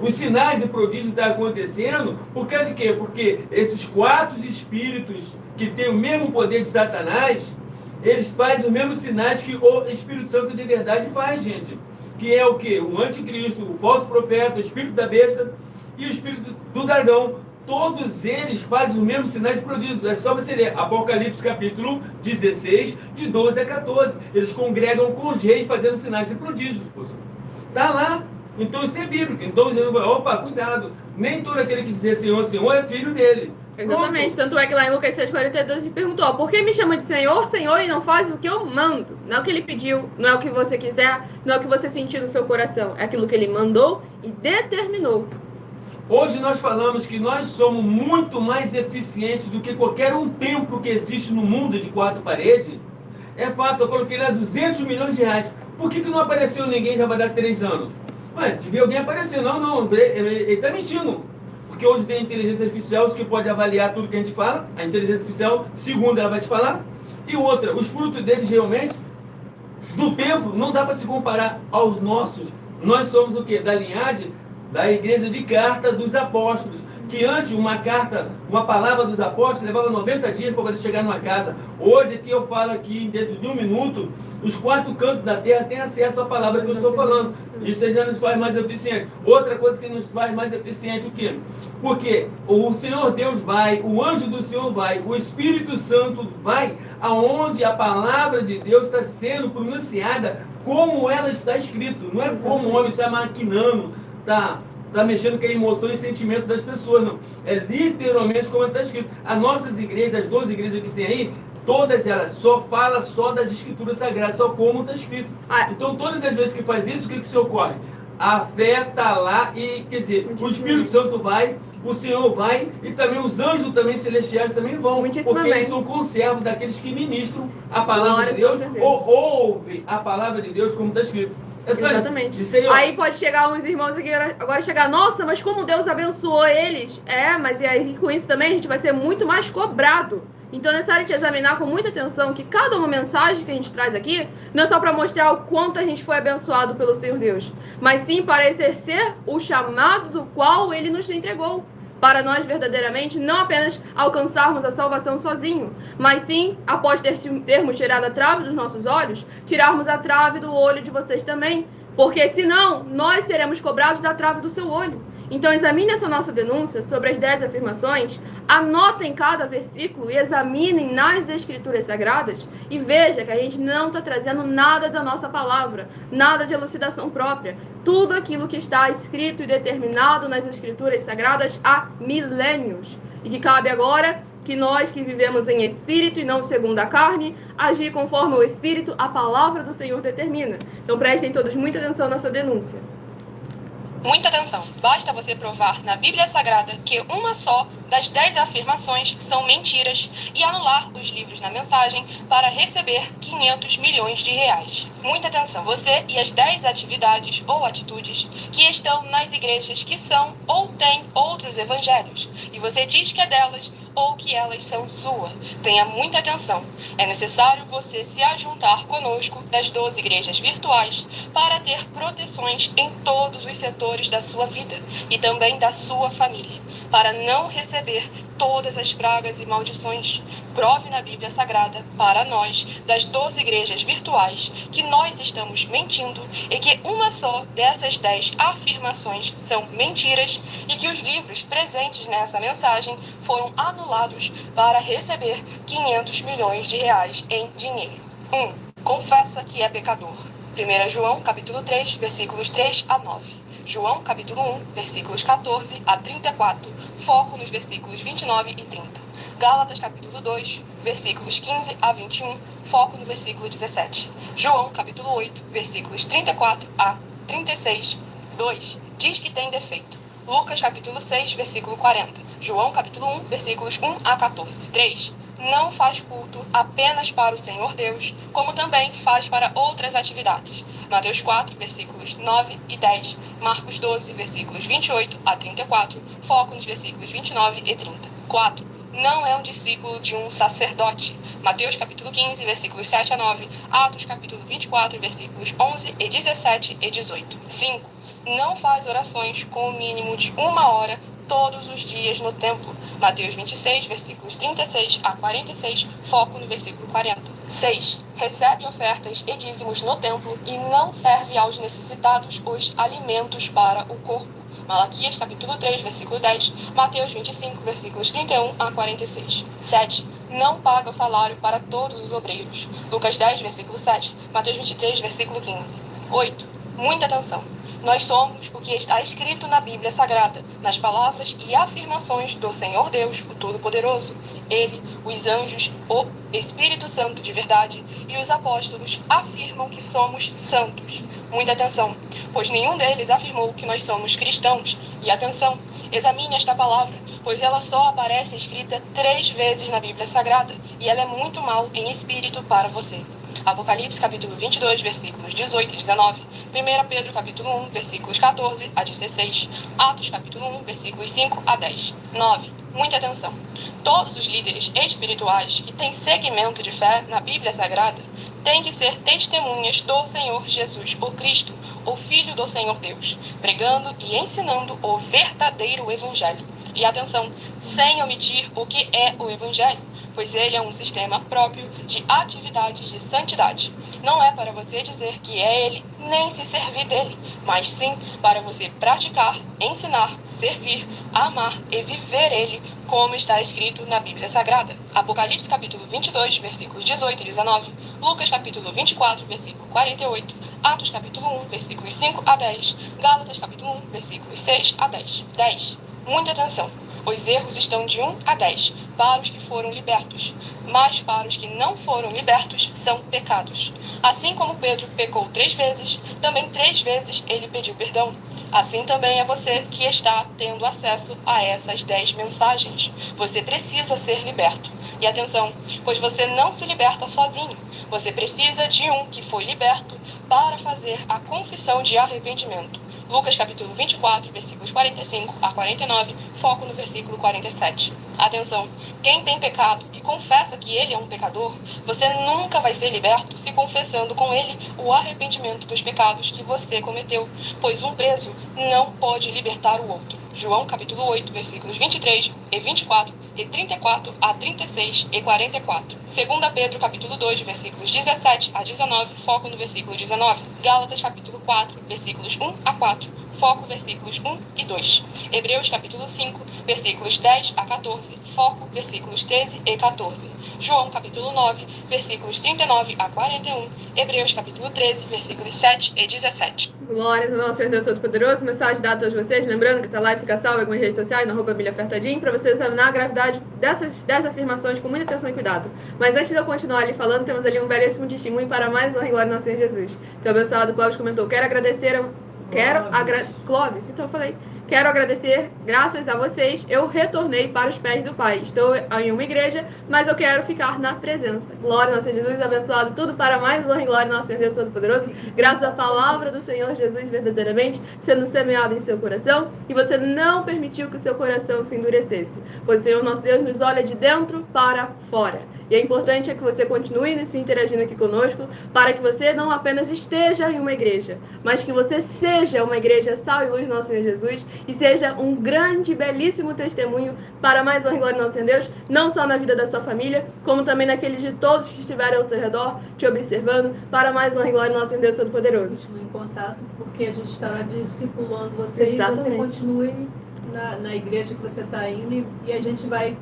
Os sinais e prodígios estão acontecendo por causa de quê? Porque esses 4 espíritos que têm o mesmo poder de Satanás, eles fazem os mesmos sinais que o Espírito Santo de verdade faz, gente. Que é o quê? O anticristo, o falso profeta, o espírito da besta e o espírito do dragão. Todos eles fazem os mesmos sinais e prodígios. É só você ler Apocalipse capítulo 16, de 12 a 14. Eles congregam com os reis fazendo sinais e prodígios. Está lá. Então isso é bíblico. Então Jesus vai, opa, cuidado. Nem todo aquele que dizer Senhor, Senhor é filho dele. Exatamente. Tanto é que lá em Lucas 6,42 ele perguntou: por que me chama de Senhor, Senhor, e não faz o que eu mando? Não é o que ele pediu, não é o que você quiser, não é o que você sentiu no seu coração. É aquilo que ele mandou e determinou. Hoje nós falamos que nós somos muito mais eficientes do que qualquer um templo que existe no mundo de 4 paredes. É fato, eu coloquei lá 200 milhões de reais. Por que não apareceu ninguém já vai dar 3 anos? Ué, devia alguém aparecer. Não, ele está mentindo. Porque hoje tem inteligência artificial que pode avaliar tudo que a gente fala. A inteligência artificial, segundo, ela vai te falar. E outra, os frutos deles realmente, do templo, não dá para se comparar aos nossos. Nós somos o quê? Da linhagem da igreja de carta dos apóstolos. Que antes uma carta, uma palavra dos apóstolos levava 90 dias para poder chegar numa casa. Hoje aqui eu falo aqui, dentro de 1 minuto, os 4 cantos da terra têm acesso à palavra que eu estou falando. Isso já nos faz mais eficientes. Outra coisa que nos faz mais eficiente, o quê? Porque o Senhor Deus vai, o anjo do Senhor vai, o Espírito Santo vai, aonde a palavra de Deus está sendo pronunciada como ela está escrita. Não é como o homem está maquinando, está mexendo com a emoção e sentimento das pessoas, não. É literalmente como está escrito. As nossas igrejas, as 12 igrejas que tem aí, todas elas só falam só das escrituras sagradas, só como está escrito. Então, todas as vezes que faz isso, o que se ocorre? A fé está lá e, quer dizer, o Espírito Santo vai, o Senhor vai e também os anjos também celestiais também vão. Porque eles são conservos daqueles que ministram a palavra de Deus ou ouvem a palavra de Deus como está escrito. Exatamente. Aí pode chegar uns irmãos aqui agora chegar, nossa, mas como Deus abençoou eles. Mas e aí com isso também a gente vai ser muito mais cobrado. Então é necessário te examinar com muita atenção que cada uma mensagem que a gente traz aqui não é só para mostrar o quanto a gente foi abençoado pelo Senhor Deus, mas sim para exercer o chamado do qual Ele nos entregou. Para nós verdadeiramente não apenas alcançarmos a salvação sozinho, mas sim, após termos tirado a trave dos nossos olhos, tirarmos a trave do olho de vocês também. Porque senão, nós seremos cobrados da trave do seu olho. Então examine essa nossa denúncia sobre as 10 afirmações, anotem cada versículo e examinem nas escrituras sagradas e veja que a gente não está trazendo nada da nossa palavra, nada de elucidação própria. Tudo aquilo que está escrito e determinado nas escrituras sagradas há milênios. E que cabe agora que nós que vivemos em espírito e não segundo a carne, agir conforme o espírito, a palavra do Senhor determina. Então prestem todos muita atenção nessa denúncia. Muita atenção. Basta você provar na Bíblia Sagrada que uma só das 10 afirmações são mentiras e anular os livros na mensagem para receber 500 milhões de reais. Muita atenção. Você e as 10 atividades ou atitudes que estão nas igrejas que são ou têm outros evangelhos e você diz que é delas ou que elas são sua. Tenha muita atenção. É necessário você se ajuntar conosco das 12 igrejas virtuais para ter proteções em todos os setores da sua vida e também da sua família, para não receber todas as pragas e maldições. Prove na Bíblia Sagrada para nós, das 12 igrejas virtuais, que nós estamos mentindo e que uma só dessas 10 afirmações são mentiras e que os livros presentes nessa mensagem foram anulados para receber 500 milhões de reais em dinheiro. 1. Confessa que é pecador. 1 João, capítulo 3, versículos 3 a 9. João, capítulo 1, versículos 14 a 34. Foco nos versículos 29 e 30. Gálatas, capítulo 2, versículos 15 a 21. Foco no versículo 17. João, capítulo 8, versículos 34 a 36. 2. diz que tem defeito. Lucas capítulo 6, versículo 40. João capítulo 1, versículos 1 a 14. 3. Não faz culto apenas para o Senhor Deus, como também faz para outras atividades. Mateus 4, versículos 9 e 10. Marcos 12, versículos 28 a 34. Foco nos versículos 29 e 30. 4. Não é um discípulo de um sacerdote. Mateus capítulo 15, versículos 7 a 9. Atos capítulo 24, versículos 11 e 17 e 18. 5. Não faz orações com o mínimo de 1 hora todos os dias no templo. Mateus 26, versículos 36 a 46, foco no versículo 40. 6. Recebe ofertas e dízimos no templo e não serve aos necessitados os alimentos para o corpo. Malaquias capítulo 3, versículo 10, Mateus 25, versículos 31 a 46. 7. Não paga o salário para todos os obreiros. Lucas 10, versículo 7, Mateus 23, versículo 15. 8. Muita atenção. Nós somos o que está escrito na Bíblia Sagrada, nas palavras e afirmações do Senhor Deus, o Todo-Poderoso. Ele, os anjos, o Espírito Santo de verdade e os apóstolos afirmam que somos santos. Muita atenção, pois nenhum deles afirmou que nós somos cristãos. E atenção, examine esta palavra, pois ela só aparece escrita 3 vezes na Bíblia Sagrada e ela é muito mal em espírito para você. Apocalipse capítulo 22, versículos 18 e 19. 1 Pedro capítulo 1, versículos 14 a 16. Atos capítulo 1, versículos 5 a 10. 9. Muita atenção. Todos os líderes espirituais que têm segmento de fé na Bíblia Sagrada têm que ser testemunhas do Senhor Jesus, o Cristo, o Filho do Senhor Deus, pregando e ensinando o verdadeiro Evangelho. E atenção, sem omitir o que é o Evangelho, pois ele é um sistema próprio de atividades de santidade. Não é para você dizer que é ele, nem se servir dele, mas sim para você praticar, ensinar, servir, amar e viver ele, como está escrito na Bíblia Sagrada. Apocalipse capítulo 22, versículos 18 e 19, Lucas capítulo 24, versículo 48, Atos capítulo 1, versículos 5 a 10, Gálatas capítulo 1, versículos 6 a 10. 10. Muita atenção. Os erros estão de 1 a 10 para os que foram libertos, mas para os que não foram libertos são pecados. Assim como Pedro pecou 3 vezes, também 3 vezes ele pediu perdão. Assim também é você que está tendo acesso a essas 10 mensagens. Você precisa ser liberto. E atenção, pois você não se liberta sozinho. Você precisa de um que foi liberto para fazer a confissão de arrependimento. Lucas capítulo 24, versículos 45 a 49, foco no versículo 47. Atenção, quem tem pecado e confessa que ele é um pecador, você nunca vai ser liberto se confessando com ele o arrependimento dos pecados que você cometeu, pois um preso não pode libertar o outro. João capítulo 8, versículos 23 e 24 e 34 a 36 e 44. 2 Pedro capítulo 2, versículos 17 a 19, foco no versículo 19. Gálatas capítulo 4, versículos 1 a 4, foco versículos 1 e 2. Hebreus capítulo 5, versículos 10 a 14, foco versículos 13 e 14. João capítulo 9, versículos 39 a 41. Hebreus capítulo 13, versículos 7 e 17. Glórias ao nosso Senhor Deus Todo-Poderoso. Mensagem dada a todos vocês. Lembrando que essa live fica salva em algumas redes sociais, na @BíbliaOfertadinho, para você examinar a gravidade dessas afirmações com muita atenção e cuidado. Mas antes de eu continuar ali falando, temos ali um belíssimo testemunho para mais honra e glória do nosso Senhor Jesus. Que o abençoado Clóvis comentou: Clóvis, então eu falei: quero agradecer, graças a vocês, eu retornei para os pés do Pai. Estou em uma igreja, mas eu quero ficar na presença. Glória ao nosso Senhor Jesus, abençoado, tudo para mais honra e glória do nosso Senhor Deus Todo-Poderoso. Graças à palavra do Senhor Jesus verdadeiramente sendo semeada em seu coração, e você não permitiu que o seu coração se endurecesse, pois o Senhor nosso Deus nos olha de dentro para fora. E é importante que você continue se interagindo aqui conosco, para que você não apenas esteja em uma igreja, mas que você seja uma igreja sal e luz do nosso Senhor Jesus, e seja um grande, belíssimo testemunho para mais honra e glória do nosso Senhor Deus, não só na vida da sua família, como também naqueles de todos que estiverem ao seu redor, te observando, para mais honra e glória do nosso Senhor Deus Todo-Poderoso. Continue em contato, porque a gente estará discipulando você. Exatamente. E você continue na igreja que você está indo, e a gente vai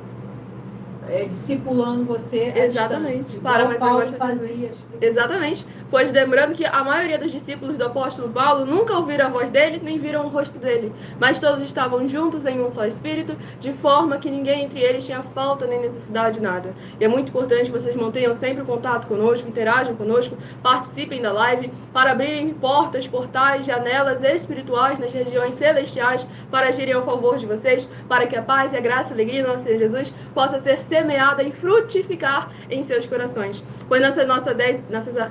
discipulando você à Exatamente. distância, Para, igual mas eu Paulo gosto de fazia. Exatamente. Pois lembrando que a maioria dos discípulos do apóstolo Paulo nunca ouviram a voz dele, nem viram o rosto dele. Mas todos estavam juntos em um só espírito, de forma que ninguém entre eles tinha falta nem necessidade de nada. E é muito importante que vocês mantenham sempre contato conosco, interajam conosco, participem da live, para abrirem portas, portais, janelas espirituais nas regiões celestiais, para agirem ao favor de vocês, para que a paz e a graça e a alegria do nosso Senhor Jesus possa ser semeada e frutificar em seus corações. Pois nessa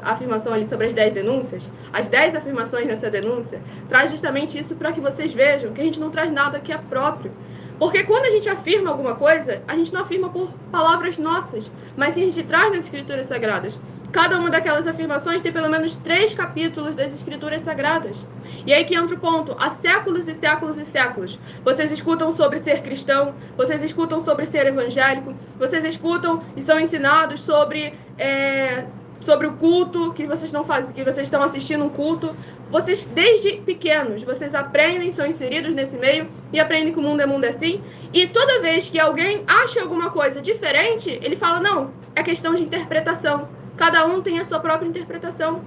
afirmação ali sobre as 10 denúncias, as 10 afirmações nessa denúncia, traz justamente isso para que vocês vejam que a gente não traz nada que é próprio. Porque quando a gente afirma alguma coisa, a gente não afirma por palavras nossas, mas sim a gente traz nas Escrituras Sagradas. Cada uma daquelas afirmações tem pelo menos 3 capítulos das Escrituras Sagradas. E aí que entra o ponto. Há séculos e séculos e séculos. Vocês escutam sobre ser cristão, vocês escutam sobre ser evangélico, vocês escutam e são ensinados sobre o culto que vocês não fazem, que vocês estão assistindo um culto. Vocês, desde pequenos, vocês aprendem, são inseridos nesse meio e aprendem que o mundo é assim. E toda vez que alguém acha alguma coisa diferente, ele fala, não, é questão de interpretação. Cada um tem a sua própria interpretação.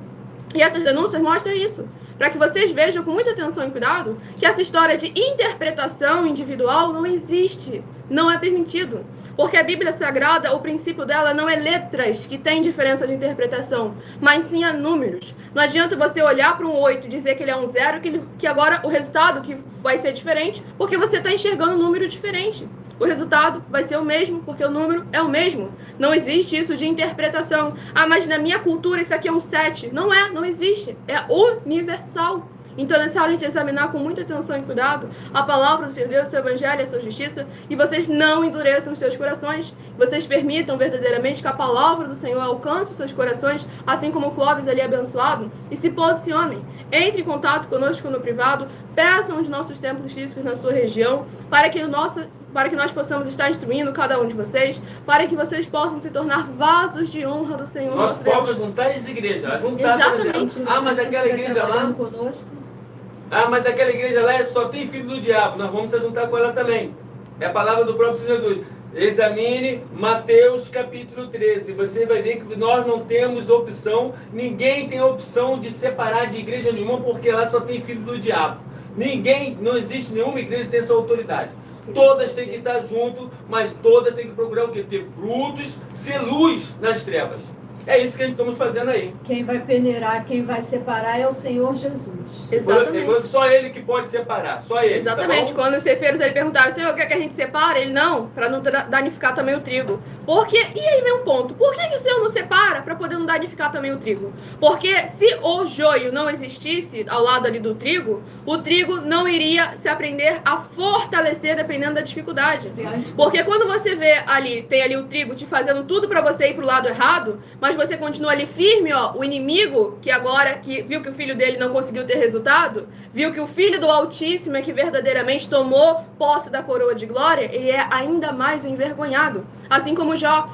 E essas denúncias mostram isso. Para que vocês vejam com muita atenção e cuidado que essa história de interpretação individual não existe. Não é permitido. Porque a Bíblia Sagrada, o princípio dela não é letras que têm diferença de interpretação, mas sim a números. Não adianta você olhar para um 8 e dizer que ele é um 0, que agora o resultado que vai ser diferente, porque você está enxergando um número diferente. O resultado vai ser o mesmo, porque o número é o mesmo. Não existe isso de interpretação. Ah, mas na minha cultura isso aqui é um 7. Não existe. É universal. Então é necessário a gente examinar com muita atenção e cuidado a palavra do Senhor Deus, o seu evangelho e a sua justiça, e vocês não endureçam os seus corações. Vocês permitam verdadeiramente que a palavra do Senhor alcance os seus corações, assim como o Clóvis ali abençoado, e se posicionem. Entre em contato conosco no privado, peçam os nossos templos físicos na sua região, para que nós possamos estar instruindo cada um de vocês, para que vocês possam se tornar vasos de honra do Senhor. Nosso foco é juntar as igrejas. Exatamente. Mas aquela igreja lá... mas aquela igreja lá só tem filho do diabo. Nós vamos se juntar com ela também. É a palavra do próprio Senhor Jesus. Examine Mateus capítulo 13. Você vai ver que nós não temos opção. Ninguém tem opção de separar de igreja nenhuma, porque lá só tem filho do diabo. Não existe nenhuma igreja que tenha essa autoridade. Todas têm que estar junto, mas todas têm que procurar o quê? Ter frutos, ser luz nas trevas. É isso que a gente estamos fazendo aí. Quem vai peneirar, quem vai separar é o Senhor Jesus. Exatamente. Ele falou que só ele que pode separar, só ele. Exatamente. Tá, quando os cefeiros ele perguntaram, Senhor, quer que a gente separe? Ele, não, para não danificar também o trigo. Porque, e aí vem um ponto, por que o Senhor não separa para poder não danificar também o trigo? Porque se o joio não existisse ao lado ali do trigo, o trigo não iria se aprender a fortalecer dependendo da dificuldade. Porque quando você vê ali, tem ali o trigo te fazendo tudo para você ir pro lado errado, mas você continua ali firme, ó, o inimigo, que agora que viu que o filho dele não conseguiu ter resultado, viu que o filho do Altíssimo é que verdadeiramente tomou posse da coroa de glória, ele é ainda mais envergonhado. Assim como Jó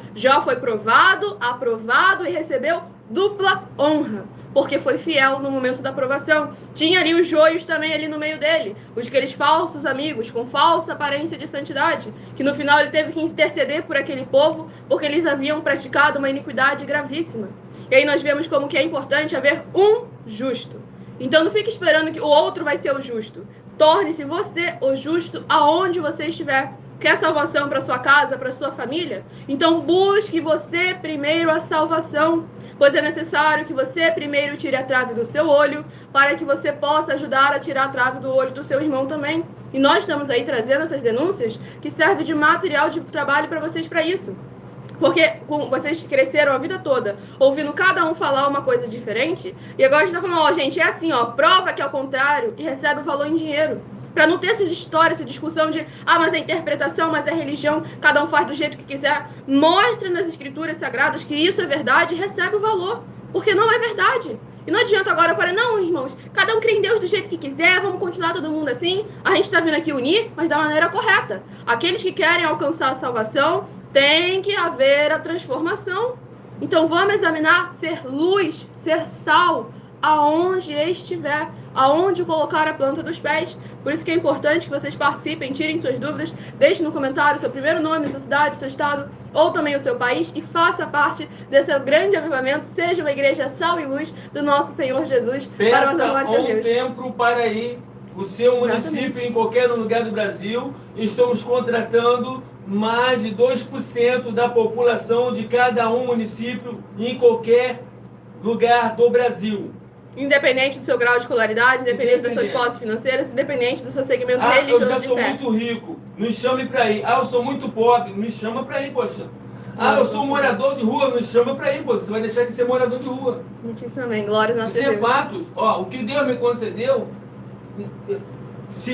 foi provado, aprovado e recebeu dupla honra, porque foi fiel no momento da provação. Tinha ali os joios também ali no meio dele, aqueles falsos amigos com falsa aparência de santidade, que no final ele teve que interceder por aquele povo, porque eles haviam praticado uma iniquidade gravíssima. E aí nós vemos como que é importante haver um justo. Então não fique esperando que o outro vai ser o justo. Torne-se você o justo aonde você estiver. Quer salvação para sua casa, para sua família? Então busque você primeiro a salvação, pois é necessário que você primeiro tire a trave do seu olho, para que você possa ajudar a tirar a trave do olho do seu irmão também. E nós estamos aí trazendo essas denúncias que servem de material de trabalho para vocês para isso. Porque vocês cresceram a vida toda ouvindo cada um falar uma coisa diferente, e agora a gente está falando, ó, gente, é assim, ó, prova que é o contrário e recebe o valor em dinheiro. Para não ter essa história, essa discussão de, mas é interpretação, mas é religião, cada um faz do jeito que quiser. Mostra nas escrituras sagradas que isso é verdade e recebe o valor, porque não é verdade. E não adianta agora eu falar, não, irmãos, cada um crê em Deus do jeito que quiser, vamos continuar todo mundo assim. A gente está vindo aqui unir, mas da maneira correta. Aqueles que querem alcançar a salvação, tem que haver a transformação. Então vamos examinar ser luz, ser sal, aonde estiver. aonde colocar a planta dos pés. Por isso que é importante que vocês participem, tirem suas dúvidas, deixem no comentário seu primeiro nome, sua cidade, seu estado, ou também o seu país, e faça parte desse grande avivamento, seja uma igreja sal e luz do nosso Senhor Jesus, para a glória de Deus. Templo para ir, o seu município, em qualquer lugar do Brasil. Estamos contratando mais de 2% da população de cada município em qualquer lugar do Brasil. Independente do seu grau de escolaridade, independente das suas posses financeiras, independente do seu segmento religioso de fé. Eu já sou muito rico, me chame para ir. Eu sou muito pobre, me chama para ir, poxa. Eu sou morador de rua, me chama para ir, poxa. Você vai deixar de ser morador de rua. Muitíssimo amém. Glória a Deus. Isso é fatos. O que Deus me concedeu,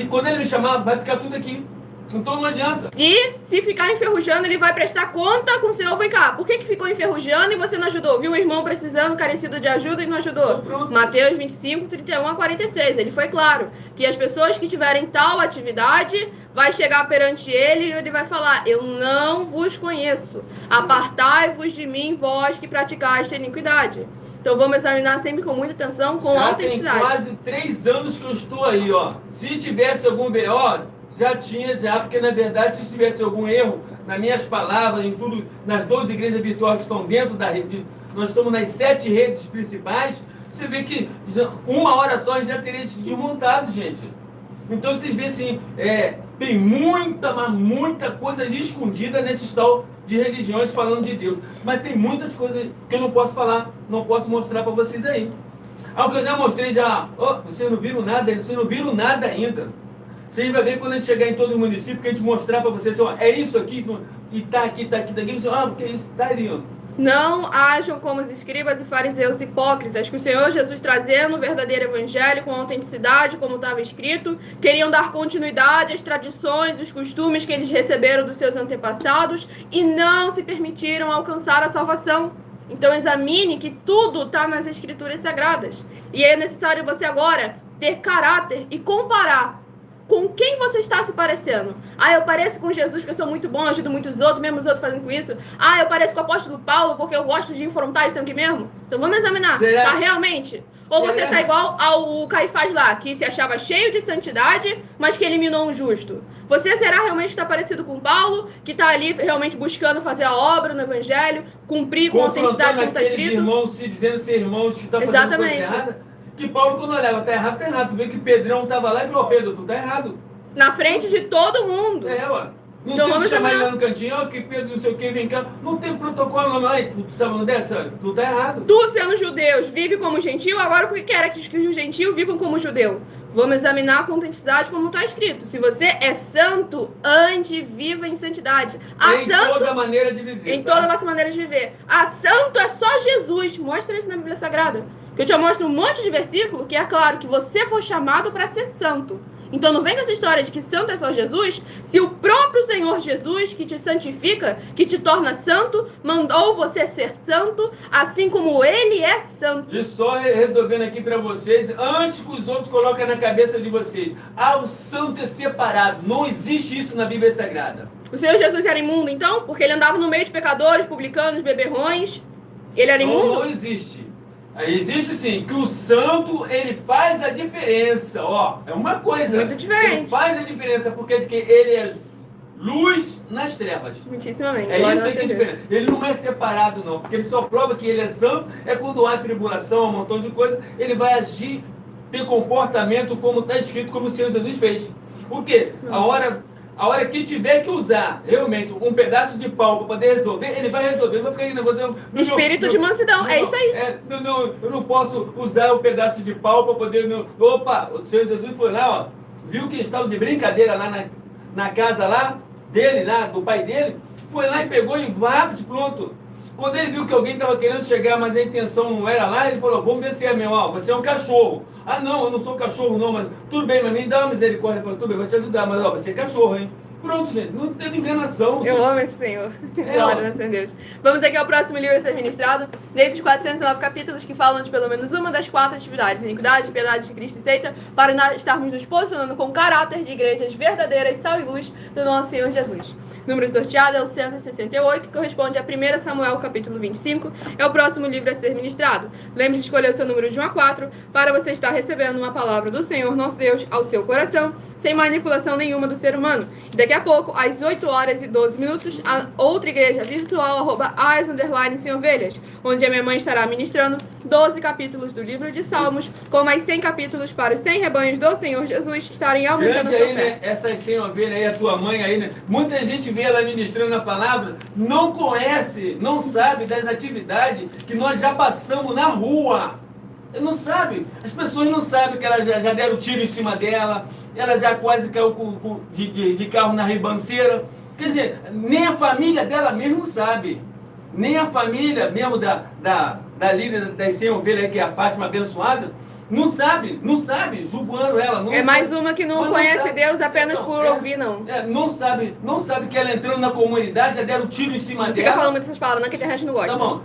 quando Ele me chamar, vai ficar tudo aqui. Então não adianta. E se ficar enferrujando, ele vai prestar conta com o Senhor. Vem cá, por que ficou enferrujando e você não ajudou? Viu o irmão precisando, carecido de ajuda e não ajudou? Mateus 25, 31 a 46. Ele foi claro que as pessoas que tiverem tal atividade vai chegar perante ele e ele vai falar: eu não vos conheço. Apartai-vos de mim, vós que praticais a iniquidade. Então vamos examinar sempre com muita atenção, com autenticidade. Já tem quase 3 anos que eu estou aí, Se tivesse algum BO, porque na verdade, se tivesse algum erro nas minhas palavras, em tudo, nas 12 igrejas virtuais que estão dentro da rede, nós estamos nas 7 redes principais, você vê que uma hora só a gente já teria desmontado, gente. Então vocês veem assim, tem muita coisa escondida nesse tal de religiões falando de Deus. Mas tem muitas coisas que eu não posso falar, não posso mostrar para vocês aí. Algo que eu já mostrei vocês não viram nada ainda. Você vai ver quando a gente chegar em todo o município, que a gente mostrar para vocês, é isso aqui, e tá aqui, daqui, você porque é isso, tá ali, Não ajam como os escribas e fariseus hipócritas, que o Senhor Jesus, trazendo o verdadeiro evangelho com autenticidade, como estava escrito, queriam dar continuidade às tradições, os costumes que eles receberam dos seus antepassados e não se permitiram alcançar a salvação. Então examine que tudo está nas escrituras sagradas. E é necessário você agora ter caráter e comparar com quem você está se parecendo. Eu pareço com Jesus porque eu sou muito bom, ajudo muitos outros, mesmo os outros fazendo com isso. Eu pareço com o apóstolo Paulo porque eu gosto de enfrentar isso aqui mesmo. Então vamos examinar. Será? Tá realmente? Ou você tá igual ao Caifás lá, que se achava cheio de santidade, mas que eliminou um justo. Você será realmente está parecido com Paulo, que está ali realmente buscando fazer a obra no evangelho, cumprir com autenticidade como está escrito? Irmãos, se dizendo ser irmãos que estão fazendo coisa errada. Que Paulo, quando olhava, tá errado, tá errado. Tu vê que Pedrão estava lá e falou: Pedro, tu tá errado. Na frente de todo mundo. Não então, tem que chamar ele lá no cantinho, que Pedro não sei o que, vem cá. Não tem protocolo, não. Tu sabe dessa? Tu tá errado. Tu, sendo judeu, vive como gentil, agora por que quer que os gentios vivam como judeu? Vamos examinar com autenticidade como está escrito. Se você é santo, ande, viva em santidade. Toda maneira de viver. Em toda a nossa maneira de viver. Santo é só Jesus. Mostra isso na Bíblia Sagrada. Que eu te mostro um monte de versículo que é claro que você foi chamado para ser santo. Então não vem com essa história de que santo é só Jesus, se o próprio Senhor Jesus, que te santifica, que te torna santo, mandou você ser santo, assim como Ele é santo. E só resolvendo aqui para vocês, antes que os outros coloquem na cabeça de vocês, o santo é separado. Não existe isso na Bíblia Sagrada. O Senhor Jesus era imundo, então? Porque Ele andava no meio de pecadores, publicanos, beberrões. Ele era imundo? Não existe. Existe sim, que o santo, ele faz a diferença, é uma coisa. Muito diferente. Ele faz a diferença, porque ele é luz nas trevas. Muitíssimamente. É isso aí que é diferente. Ele não é separado não, porque ele só prova que ele é santo, quando há tribulação, um montão de coisa, ele vai agir, ter comportamento como está escrito, como o Senhor Jesus fez. O quê? A hora que tiver que usar realmente um pedaço de pau para poder resolver, ele vai resolver. Vai ficar aí negócio. Espírito de mansidão, é isso aí. Eu não posso usar o pedaço de pau para poder. Opa, o Senhor Jesus foi lá, viu que estava de brincadeira lá na casa lá dele, lá do pai dele, foi lá e pegou e pronto. Quando ele viu que alguém estava querendo chegar, mas a intenção não era lá, ele falou: vamos ver se é meu, você é um cachorro. Não, eu não sou um cachorro não, mas tudo bem, mas me dá uma misericórdia. Ele falou: tudo bem, vou te ajudar, mas você é cachorro, hein? Pronto, gente, não teve enganação. Eu amo esse Senhor. Glória ao Senhor Deus. Vamos aqui ao próximo livro a ser ministrado. Dentre os 409 capítulos que falam de pelo menos uma das 4 atividades: iniquidade, piedade de Cristo e seita, para estarmos nos posicionando com caráter de igrejas verdadeiras, sal e luz do nosso Senhor Jesus. Número sorteado é o 168, que corresponde a 1 Samuel, capítulo 25. É o próximo livro a ser ministrado. Lembre-se de escolher o seu número de 1 a 4 para você estar recebendo uma palavra do Senhor nosso Deus ao seu coração, sem manipulação nenhuma do ser humano. Daqui a pouco, às 8h12, a outra igreja virtual, @as_sem-ovelhas, onde a minha mãe estará ministrando 12 capítulos do livro de Salmos, com mais 100 capítulos para os 100 rebanhos do Senhor Jesus estarem aumentando Grande sua aí, fé. né? Essas 100 ovelhas aí, a tua mãe aí, né? Muita gente vê ela ministrando a palavra, não conhece, não sabe das atividades que nós já passamos na rua. Não sabe. As pessoas não sabem que elas já deram tiro em cima dela, ela já quase caiu de carro na ribanceira. Quer dizer, nem a família dela mesmo sabe. Nem a família mesmo da líder das 100 ovelhas, que é a Fátima abençoada, não sabe, julgando ela. Não É sabe, mais uma que não conhece sabe. Deus apenas por ouvir, não. Não sabe que ela entrando na comunidade, já deram tiro em cima Não dela. fica falando muito essas palavras, não, que a internet não gosta. Tá bom,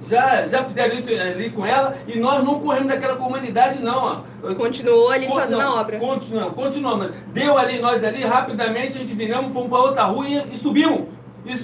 já fizeram isso ali com ela e nós não corremos daquela comunidade, não. Ó. Continuou ali fazendo a obra. Continuamos. Deu ali, nós ali, rapidamente a gente viramos, fomos para outra rua e subimos. E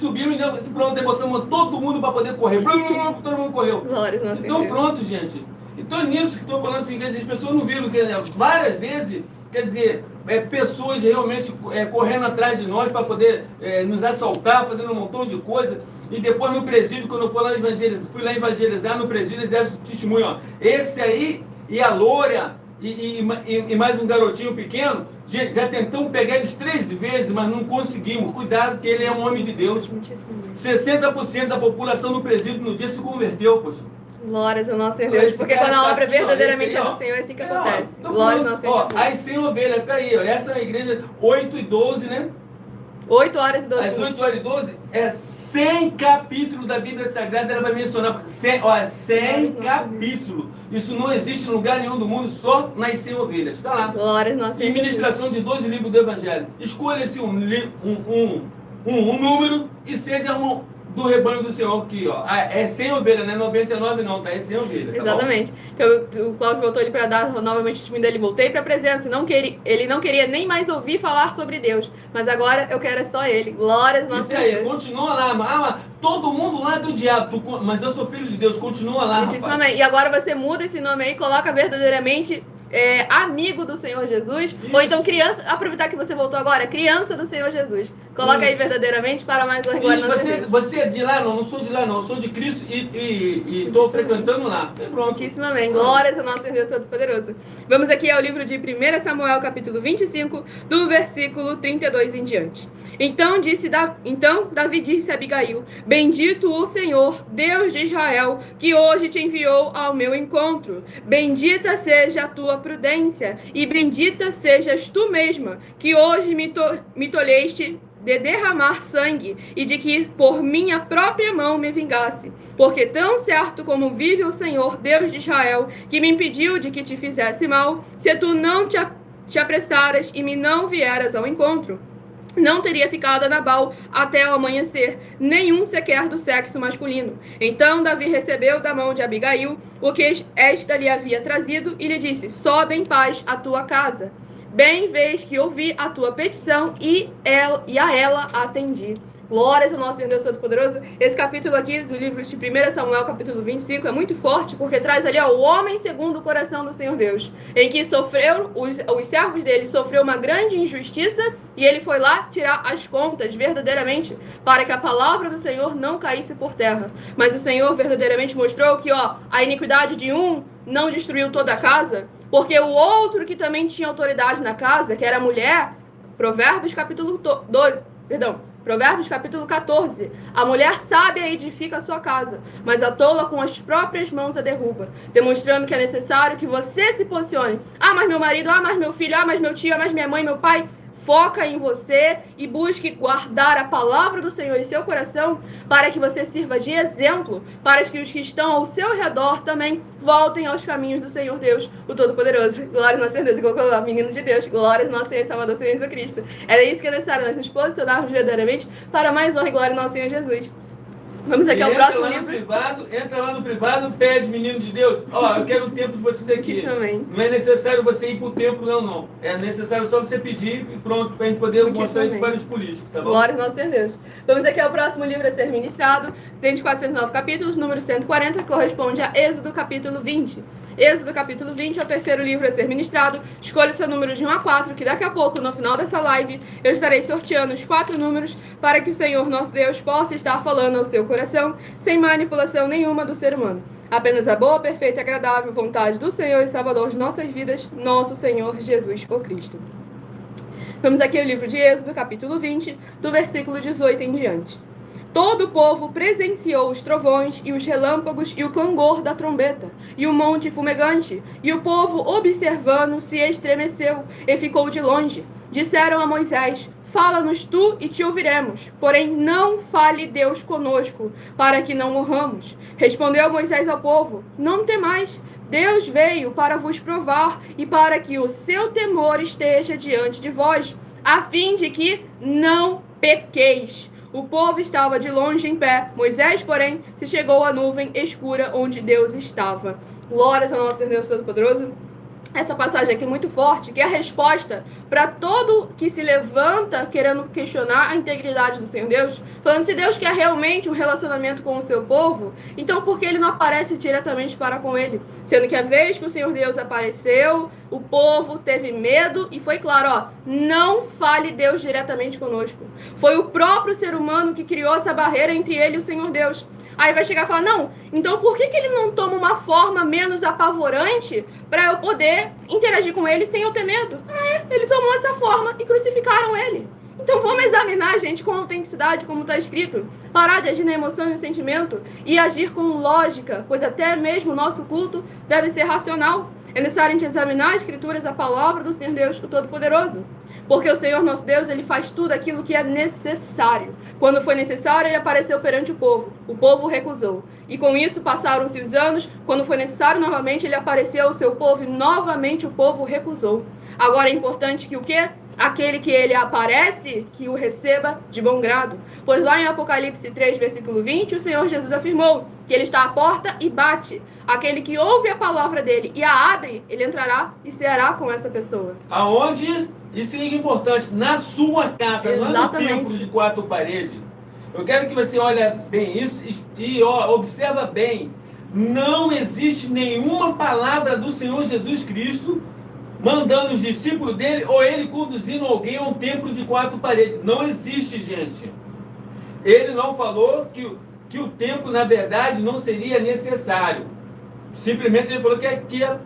pronto, aí botamos todo mundo para poder correr. Todo mundo correu. Glórias, nossa Então Deus. pronto, gente. Então nisso que estou falando assim, que as pessoas não viram, quer dizer, várias vezes, quer dizer, pessoas realmente correndo atrás de nós para poder nos assaltar, fazendo um montão de coisa. E depois no presídio, quando eu fui lá evangelizar no presídio, eles deram testemunho, ó. Esse aí e a loura e mais um garotinho pequeno, já tentamos pegar eles 3 vezes, mas não conseguimos. Cuidado que ele é um homem de Deus. 60% da população do presídio no dia se converteu, poxa. Glórias ao nosso Senhor Deus. Porque quando a obra verdadeiramente é do Senhor, é assim que acontece. Glórias ao nosso Senhor Jesus. As 100 ovelhas, tá aí, ó. Essa é a igreja 8h12, né? 8h12. Às 8h12, 100 capítulos da Bíblia Sagrada, ela vai mencionar 100 capítulos. Isso não existe em lugar nenhum do mundo, só nas 100 ovelhas. Está lá. Glórias ao nosso Senhor. E ministração de 12 livros do Evangelho. Escolha-se um número e seja do rebanho do Senhor aqui, ó. É 100 ovelhas, não é 99 não, tá? É 100 ovelhas. Tá exatamente. Então, o Cláudio voltou ali para dar novamente o testemunho dele. Voltei para a presença. Ele não queria nem mais ouvir falar sobre Deus. Mas agora eu quero só ele. Glórias ao nosso Isso aí, Deus. continua lá. Todo mundo lá é do diabo. Mas eu sou filho de Deus. Continua lá, Muitíssimo rapaz. amém. E agora você muda esse nome aí, coloca verdadeiramente amigo do Senhor Jesus. Isso. Ou então criança, aproveitar que você voltou agora, criança do Senhor Jesus. Coloca aí verdadeiramente para mais uma glória. Você é de lá? Não sou de lá não. Eu sou de Cristo e estou frequentando lá. Pronto. Muitíssimo amém. Glórias ao nosso Deus Todo-Poderoso. Vamos aqui ao livro de 1 Samuel, capítulo 25, do versículo 32 em diante. Então Davi disse a Abigail: Bendito o Senhor, Deus de Israel, que hoje te enviou ao meu encontro. Bendita seja a tua prudência, e bendita sejas tu mesma, que hoje me tolheste de derramar sangue, e de que por minha própria mão me vingasse. Porque tão certo como vive o Senhor, Deus de Israel, que me impediu de que te fizesse mal, se tu não te apressaras e me não vieras ao encontro, não teria ficado a Nabal até o amanhecer, nenhum sequer do sexo masculino. Então Davi recebeu da mão de Abigail o que esta lhe havia trazido e lhe disse: Sobe em paz à tua casa. Bem vês que ouvi a tua petição e a ela atendi. Glórias ao nosso Deus Todo-Poderoso. Esse capítulo aqui do livro de 1 Samuel, capítulo 25, é muito forte, porque traz ali o homem segundo o coração do Senhor Deus, em que sofreu, os servos dele sofreu uma grande injustiça, e ele foi lá tirar as contas verdadeiramente, para que a palavra do Senhor não caísse por terra. Mas o Senhor verdadeiramente mostrou que a iniquidade de um não destruiu toda a casa, porque o outro que também tinha autoridade na casa, que era a mulher, Provérbios capítulo 14. A mulher sábia edifica a sua casa, mas a tola com as próprias mãos a derruba, demonstrando que é necessário que você se posicione. Mas meu marido, mas meu filho, mas meu tio, mas minha mãe, meu pai. foca em você e busque guardar a palavra do Senhor em seu coração, para que você sirva de exemplo, para que os que estão ao seu redor também voltem aos caminhos do Senhor Deus, o Todo-Poderoso. Glória ao nosso Deus. E colocou lá, menino de Deus, glória ao nosso Senhor e Salvador, Senhor Jesus Cristo. Era isso que é necessário, nós nos posicionarmos verdadeiramente para mais honra e glória ao nosso Senhor Jesus. Vamos aqui ao próximo livro. Entra lá no privado, pede, menino de Deus, ó, eu quero o templo de vocês aqui. Isso também. Não é necessário você ir pro templo, não. É necessário só você pedir e pronto, para a gente poder mostrar isso para os políticos, tá bom? Glória ao nosso Senhor Deus. Vamos aqui ao próximo livro a ser ministrado, tem de 409 capítulos, número 140, que corresponde a Êxodo capítulo 20. Êxodo capítulo 20 é o terceiro livro a ser ministrado. Escolha o seu número de 1 a 4, que daqui a pouco, no final dessa live, eu estarei sorteando os 4 números para que o Senhor, nosso Deus, possa estar falando ao seu coração, sem manipulação nenhuma do ser humano. Apenas a boa, perfeita e agradável vontade do Senhor e Salvador de nossas vidas, nosso Senhor Jesus o Cristo. Vamos aqui ao livro de Êxodo, capítulo 20, do versículo 18 em diante. Todo o povo presenciou os trovões e os relâmpagos e o clangor da trombeta e o monte fumegante, e o povo, observando, se estremeceu e ficou de longe. Disseram a Moisés: fala-nos tu e te ouviremos, porém não fale Deus conosco, para que não morramos. Respondeu Moisés ao povo: não temais, Deus veio para vos provar e para que o seu temor esteja diante de vós, a fim de que não pequeis. O povo estava de longe em pé. Moisés, porém, se chegou à nuvem escura onde Deus estava. Glórias ao nosso Deus Todo-Poderoso. Essa passagem aqui é muito forte, que é a resposta para todo que se levanta querendo questionar a integridade do Senhor Deus, falando se Deus quer realmente um relacionamento com o seu povo, então por que ele não aparece diretamente para com ele? Sendo que a vez que o Senhor Deus apareceu, o povo teve medo e foi claro, ó, não fale Deus diretamente conosco. Foi o próprio ser humano que criou essa barreira entre ele e o Senhor Deus. Aí vai chegar e falar, não, então por que ele não toma uma forma menos apavorante para eu poder interagir com ele sem eu ter medo? Ele tomou essa forma e crucificaram ele. Então vamos examinar, gente, com autenticidade, como está escrito. Parar de agir na emoção e no sentimento e agir com lógica, pois até mesmo o nosso culto deve ser racional. É necessário a gente examinar as escrituras, a palavra do Senhor Deus, o Todo-Poderoso. Porque o Senhor nosso Deus, ele faz tudo aquilo que é necessário. Quando foi necessário, ele apareceu perante o povo recusou. E com isso passaram-se os anos, quando foi necessário novamente, ele apareceu ao seu povo e novamente o povo recusou. Agora é importante que o quê? Aquele que ele aparece, que o receba de bom grado. Pois lá em Apocalipse 3, versículo 20, o Senhor Jesus afirmou que ele está à porta e bate. Aquele que ouve a palavra dele e a abre, ele entrará e ceará com essa pessoa. Aonde? Isso é importante. Na sua casa, Exatamente. Não é no templo de 4 paredes. Eu quero que você olhe bem isso e observa bem. Não existe nenhuma palavra do Senhor Jesus Cristo mandando os discípulos dele ou ele conduzindo alguém a um templo de 4 paredes. Não existe, gente. Ele não falou que o templo, na verdade, não seria necessário. Simplesmente ele falou que ia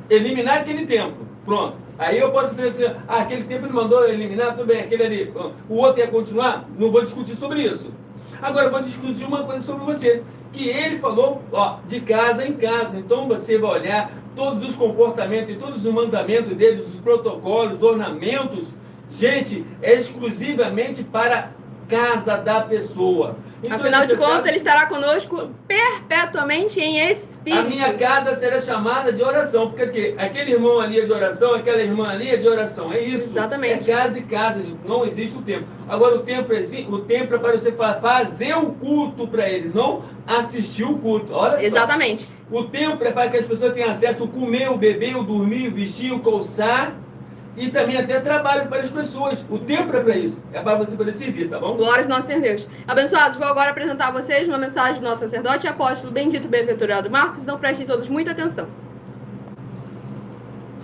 eliminar aquele templo. Pronto. Aí eu posso dizer assim, aquele templo ele mandou eliminar, tudo bem, aquele ali. O outro ia continuar? Não vou discutir sobre isso. Agora eu vou discutir uma coisa sobre você. Que ele falou, de casa em casa. Então você vai olhar todos os comportamentos e todos os mandamentos deles, os protocolos, os ornamentos. Gente, é exclusivamente para casa da pessoa. Então, afinal de contas, ele estará conosco perpetuamente em espírito. A minha casa será chamada de oração, porque aquele irmão ali é de oração, aquela irmã ali é de oração. É isso. Exatamente. É casa e casa, não existe o templo. Agora o templo é para você fazer o culto para ele, não assistir o culto. Olha só. Exatamente. O templo é para que as pessoas tenham acesso a comer, o beber, o dormir, o vestir, o calçar. E também até trabalho para as pessoas. O templo é para isso. É para você poder servir, tá bom? Glórias ao nosso Senhor Deus. Abençoados, vou agora apresentar a vocês uma mensagem do nosso sacerdote e apóstolo, bendito e bem-aventurado Marcos. Então prestem todos muita atenção.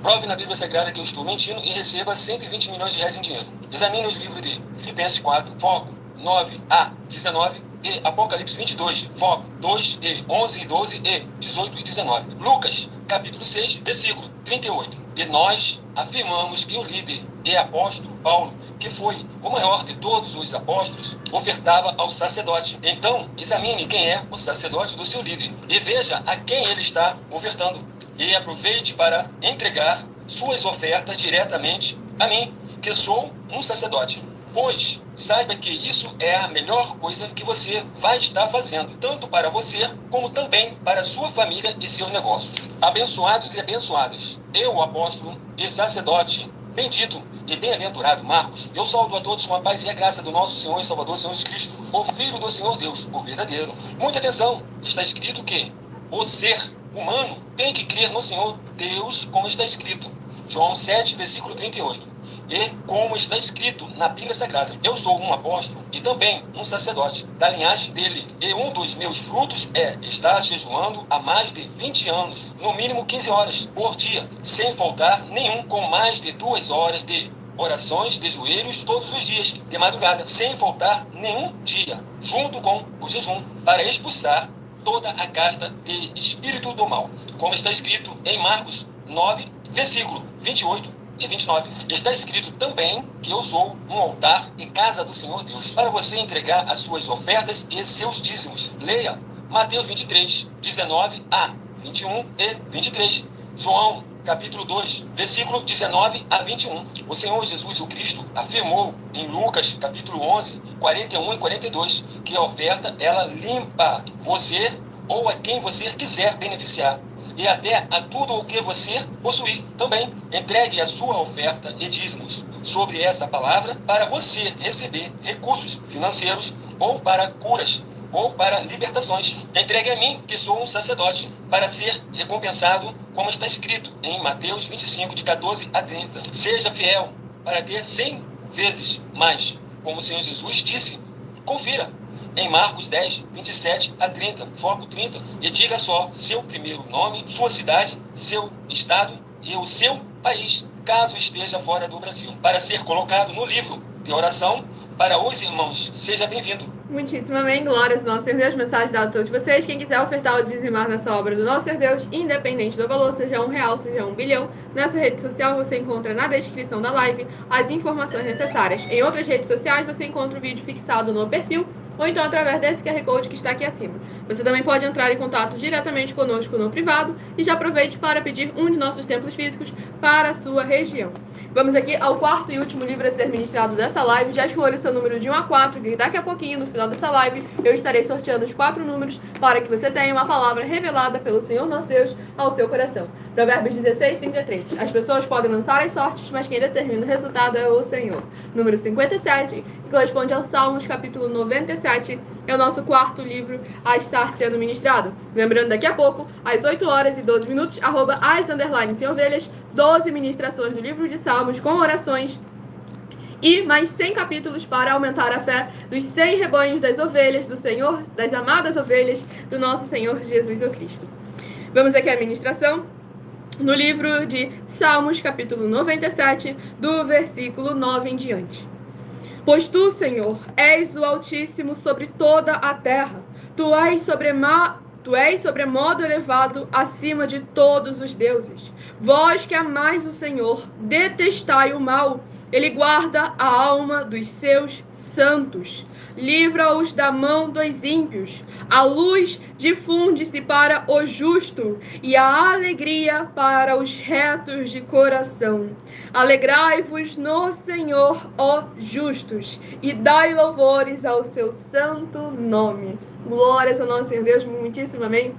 Prove na Bíblia Sagrada que eu estou mentindo e receba 120 milhões de reais em dinheiro. Examine os livros de Filipenses 4, foco 9 a 19 e Apocalipse 22, foco 2 e 11 e 12 e 18 e 19. Lucas, capítulo 6, versículo 38. E nós afirmamos que o líder e apóstolo Paulo, que foi o maior de todos os apóstolos, ofertava ao sacerdote. Então, examine quem é o sacerdote do seu líder e veja a quem ele está ofertando. E aproveite para entregar suas ofertas diretamente a mim, que sou um sacerdote. Pois saiba que isso é a melhor coisa que você vai estar fazendo, tanto para você, como também para sua família e seus negócios. Abençoados e abençoadas, eu, apóstolo e sacerdote, bendito e bem-aventurado Marcos, eu saúdo a todos com a paz e a graça do nosso Senhor e Salvador, Senhor Jesus Cristo, o Filho do Senhor Deus, o verdadeiro. Muita atenção, está escrito que o ser humano tem que crer no Senhor Deus, como está escrito. João 7, versículo 38. E como está escrito na Bíblia Sagrada, eu sou um apóstolo e também um sacerdote da linhagem dele. E um dos meus frutos é estar jejuando há mais de 20 anos, no mínimo 15 horas por dia, sem faltar nenhum, com mais de 2 horas de orações de joelhos todos os dias, de madrugada, sem faltar nenhum dia, junto com o jejum, para expulsar toda a casta de espírito do mal, como está escrito em Marcos 9, versículo 28 e 29. Está escrito também que eu sou um altar e casa do Senhor Deus, para você entregar as suas ofertas e seus dízimos. Leia Mateus 23, 19 a 21 e 23. João, capítulo 2, versículo 19 a 21. O Senhor Jesus, o Cristo, afirmou em Lucas, capítulo 11, 41 e 42, que a oferta, ela limpa você ou a quem você quiser beneficiar, e até a tudo o que você possuir também. Entregue a sua oferta e dízimos sobre essa palavra para você receber recursos financeiros, ou para curas, ou para libertações. Entregue a mim, que sou um sacerdote, para ser recompensado, como está escrito em Mateus 25, de 14 a 30. Seja fiel para ter 100 vezes mais, como o Senhor Jesus disse. Confira em Marcos 10, 27 a 30, foco 30, e diga só seu primeiro nome, sua cidade, seu estado e o seu país, caso esteja fora do Brasil, para ser colocado no livro de oração para os irmãos. Seja bem-vindo. Muitíssimo amém, glórias ao nosso Senhor Deus, mensagem dada a todos vocês. Quem quiser ofertar ou dizimar nessa obra do nosso Senhor Deus, independente do valor, seja R$1, seja 1 bilhão, nessa rede social você encontra na descrição da live as informações necessárias. Em outras redes sociais você encontra o vídeo fixado no perfil, ou então através desse QR Code que está aqui acima. Você também pode entrar em contato diretamente conosco no privado e já aproveite para pedir um de nossos templos físicos para a sua região. Vamos aqui ao quarto e último livro a ser ministrado dessa live. Já escolha o seu número de 1 a 4, que daqui a pouquinho, no final dessa live, eu estarei sorteando os 4 números para que você tenha uma palavra revelada pelo Senhor nosso Deus ao seu coração. Provérbios 16, 33. As pessoas podem lançar as sortes, mas quem determina o resultado é o Senhor. Número 57, que corresponde ao Salmos, capítulo 97, é o nosso quarto livro a estar sendo ministrado. Lembrando, daqui a pouco, às 8 horas e 12 minutos, @as_sem-ovelhas, 12 ministrações do livro de Salmos com orações e mais 100 capítulos para aumentar a fé dos 100 rebanhos das ovelhas do Senhor, das amadas ovelhas do nosso Senhor Jesus o Cristo. Vamos aqui à ministração no livro de Salmos, capítulo 97, do versículo 9 em diante. Pois tu, Senhor, és o Altíssimo sobre toda a terra. Tu és sobremodo elevado acima de todos os deuses. Vós que amais o Senhor, detestai o mal. Ele guarda a alma dos seus santos. Livra-os da mão dos ímpios. A luz difunde-se para o justo e a alegria para os retos de coração. Alegrai-vos no Senhor, ó justos, e dai louvores ao seu santo nome. Glórias ao nosso Senhor Deus, muitíssimo amém.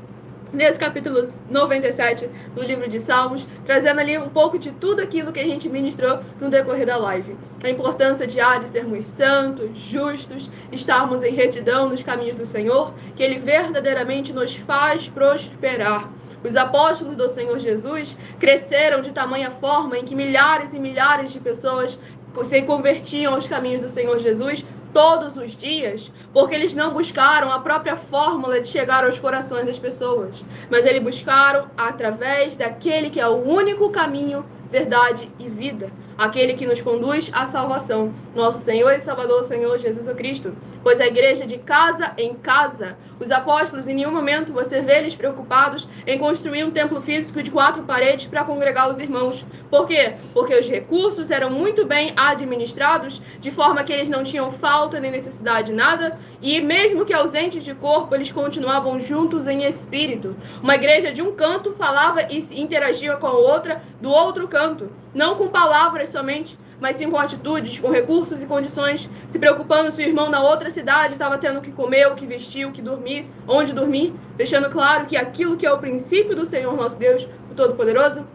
Nesse capítulo 97 do livro de Salmos, trazendo ali um pouco de tudo aquilo que a gente ministrou no decorrer da live. A importância de sermos santos, justos, estarmos em retidão nos caminhos do Senhor, que Ele verdadeiramente nos faz prosperar. Os apóstolos do Senhor Jesus cresceram de tamanha forma em que milhares e milhares de pessoas se convertiam aos caminhos do Senhor Jesus todos os dias, porque eles não buscaram a própria fórmula de chegar aos corações das pessoas, mas eles buscaram através daquele que é o único caminho, verdade e vida, aquele que nos conduz à salvação, nosso Senhor e Salvador, Senhor Jesus Cristo. Pois a igreja de casa em casa, os apóstolos, em nenhum momento você vê eles preocupados em construir um templo físico de 4 paredes para congregar os irmãos. Por quê? Porque os recursos eram muito bem administrados, de forma que eles não tinham falta nem necessidade de nada, e mesmo que ausentes de corpo, eles continuavam juntos em espírito. Uma igreja de um canto falava e interagia com a outra do outro canto, não com palavras somente, mas sim com atitudes, com recursos e condições, se preocupando se o irmão na outra cidade estava tendo o que comer, o que vestir, o que dormir, onde dormir, deixando claro que aquilo que é o princípio do Senhor nosso Deus, o Todo-Poderoso,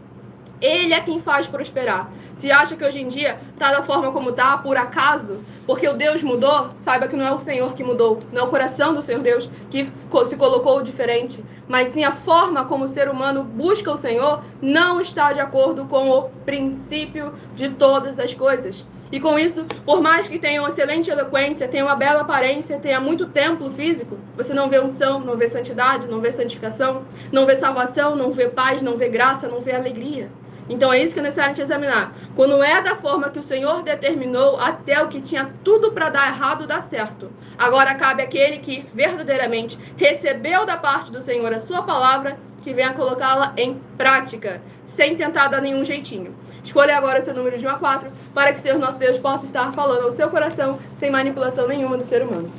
Ele é quem faz prosperar. Se acha que hoje em dia está da forma como está, por acaso, porque o Deus mudou, saiba que não é o Senhor que mudou, não é o coração do Senhor Deus que se colocou diferente, mas sim a forma como o ser humano busca o Senhor não está de acordo com o princípio de todas as coisas. E com isso, por mais que tenha uma excelente eloquência, tenha uma bela aparência, tenha muito templo físico, você não vê unção, não vê santidade, não vê santificação, não vê salvação, não vê paz, não vê graça, não vê alegria. Então é isso que é necessário a gente examinar. Quando é da forma que o Senhor determinou, até o que tinha tudo para dar errado dá certo. Agora cabe àquele que verdadeiramente recebeu da parte do Senhor a sua palavra, que venha colocá-la em prática, sem tentar dar nenhum jeitinho. Escolha agora o seu número de 1 a 4, para que o Senhor nosso Deus possa estar falando ao seu coração, sem manipulação nenhuma do ser humano.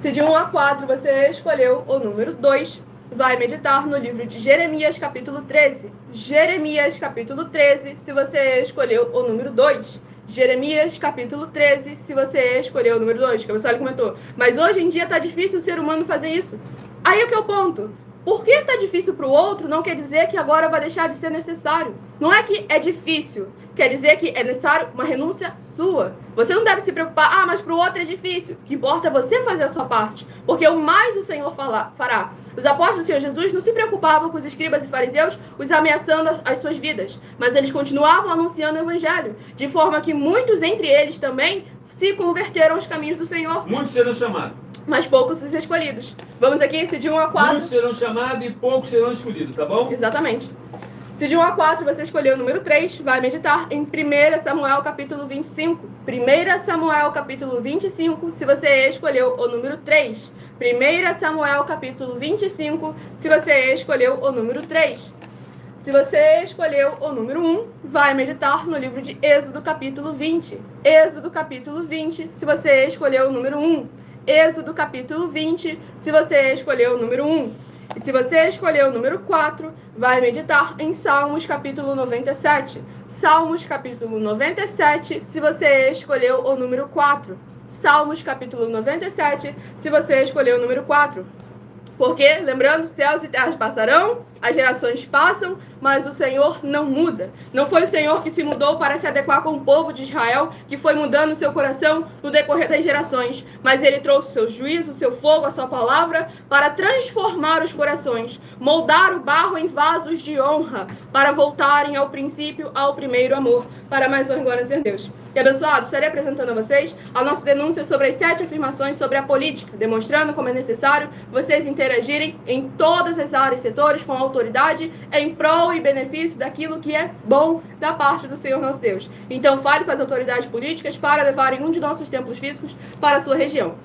Se de 1 a 4 você escolheu o número 2, vai meditar no livro de Jeremias, capítulo 13. Jeremias, capítulo 13, se você escolheu o número 2. Jeremias, capítulo 13, se você escolheu o número 2, que a Sally comentou. Mas hoje em dia está difícil o ser humano fazer isso. Aí é que é o ponto. Porque está difícil para o outro, não quer dizer que agora vai deixar de ser necessário. Não é que é difícil, quer dizer que é necessário uma renúncia sua. Você não deve se preocupar, mas para o outro é difícil. O que importa é você fazer a sua parte, porque o mais o Senhor fará. Os apóstolos do Senhor Jesus não se preocupavam com os escribas e fariseus os ameaçando as suas vidas, mas eles continuavam anunciando o evangelho, de forma que muitos entre eles também se converteram aos caminhos do Senhor. Muitos serão chamados. Mas poucos os escolhidos. Vamos aqui, se de 1 a 4... Muitos serão chamados e poucos serão escolhidos, tá bom? Exatamente. Se de 1 a 4 você escolheu o número 3, vai meditar em 1 Samuel capítulo 25. 1 Samuel capítulo 25, se você escolheu o número 3. 1 Samuel capítulo 25, se você escolheu o número 3. Se você escolheu o número 1, vai meditar no livro de Êxodo capítulo 20. Êxodo capítulo 20, se você escolheu o número 1. Êxodo capítulo 20, se você escolheu o número 1. E se você escolheu o número 4, vai meditar em Salmos capítulo 97. Salmos capítulo 97, se você escolheu o número 4. Salmos capítulo 97, se você escolheu o número 4. Porque, lembrando, céus e terras passarão, as gerações passam, mas o Senhor não muda. Não foi o Senhor que se mudou para se adequar com o povo de Israel, que foi mudando o seu coração no decorrer das gerações, mas Ele trouxe o seu juízo, o seu fogo, a sua palavra, para transformar os corações, moldar o barro em vasos de honra, para voltarem ao princípio, ao primeiro amor, para mais honra e glória a Deus. E abençoados, estarei apresentando a vocês a nossa denúncia sobre as 7 afirmações sobre a política, demonstrando como é necessário vocês interagirem em todas as áreas e setores com autoridade em prol e benefício daquilo que é bom da parte do Senhor nosso Deus. Então fale com as autoridades políticas para levarem um de nossos templos físicos para a sua região.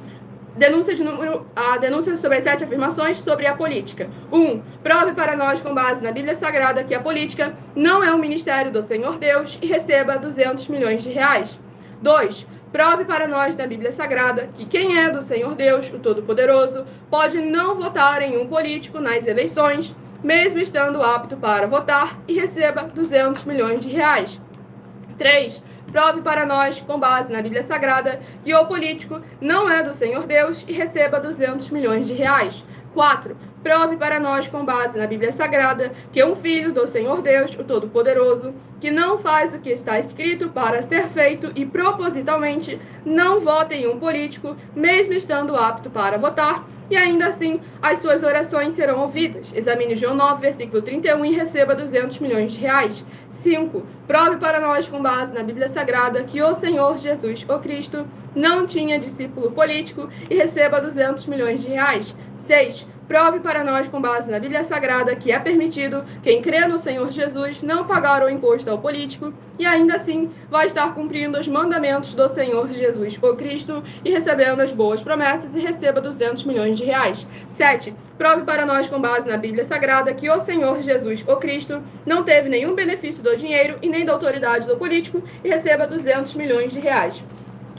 A denúncia sobre as 7 afirmações sobre a política. 1. Prove para nós, com base na Bíblia Sagrada, que a política não é um ministério do Senhor Deus e receba 200 milhões de reais. 2. Prove para nós na Bíblia Sagrada que quem é do Senhor Deus, o Todo-Poderoso, pode não votar em um político nas eleições, mesmo estando apto para votar, e receba 200 milhões de reais. 3. Prove para nós, com base na Bíblia Sagrada, que o político não é do Senhor Deus e receba 200 milhões de reais. 4. Prove para nós, com base na Bíblia Sagrada, que um filho do Senhor Deus, o Todo-Poderoso, que não faz o que está escrito para ser feito e propositalmente não vota em um político, mesmo estando apto para votar, e ainda assim as suas orações serão ouvidas. Examine João 9, versículo 31 e receba 200 milhões de reais. 5. Prove para nós, com base na Bíblia Sagrada, que o Senhor Jesus, o Cristo, não tinha discípulo político e receba 200 milhões de reais. 6. Prove para nós, com base na Bíblia Sagrada, que é permitido quem crê no Senhor Jesus não pagar o imposto ao político e ainda assim vai estar cumprindo os mandamentos do Senhor Jesus, o Cristo, e recebendo as boas promessas e receba 200 milhões de reais. 7. Prove para nós, com base na Bíblia Sagrada, que o Senhor Jesus, o Cristo, não teve nenhum benefício do dinheiro e nem da autoridade do político e receba 200 milhões de reais.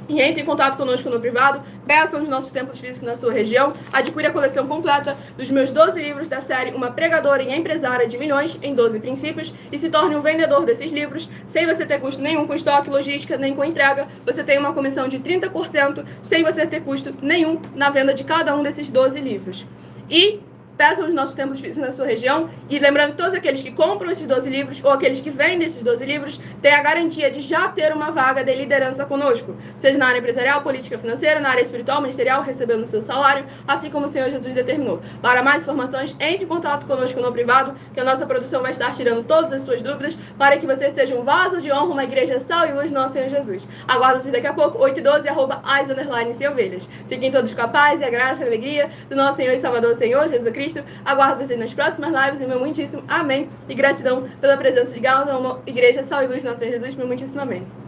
E entre em contato conosco no privado, peçam os nossos templos físicos na sua região, adquira a coleção completa dos meus 12 livros da série Uma Pregadora e Empresária de Milhões em 12 Princípios e se torne um vendedor desses livros, sem você ter custo nenhum com estoque, logística, nem com entrega. Você tem uma comissão de 30%, sem você ter custo nenhum na venda de cada um desses 12 livros. E peçam os nossos templos físicos na sua região. E lembrando que todos aqueles que compram esses 12 livros ou aqueles que vendem esses 12 livros têm a garantia de já ter uma vaga de liderança conosco, seja na área empresarial, política, financeira, na área espiritual, ministerial, recebendo seu salário, assim como o Senhor Jesus determinou. Para mais informações, entre em contato conosco no privado, que a nossa produção vai estar tirando todas as suas dúvidas, para que você seja um vaso de honra, uma igreja sal e luz do nosso Senhor Jesus. Aguardo-se daqui a pouco, 8h12, @as_sem-ovelhas. Fiquem todos com a paz e a graça e a alegria do nosso Senhor e Salvador, Senhor Jesus Cristo. Aguardo vocês nas próximas lives, e meu muitíssimo amém. E gratidão pela presença de Galo, Igreja Sal e Luz do nosso Senhor Jesus, meu muitíssimo amém.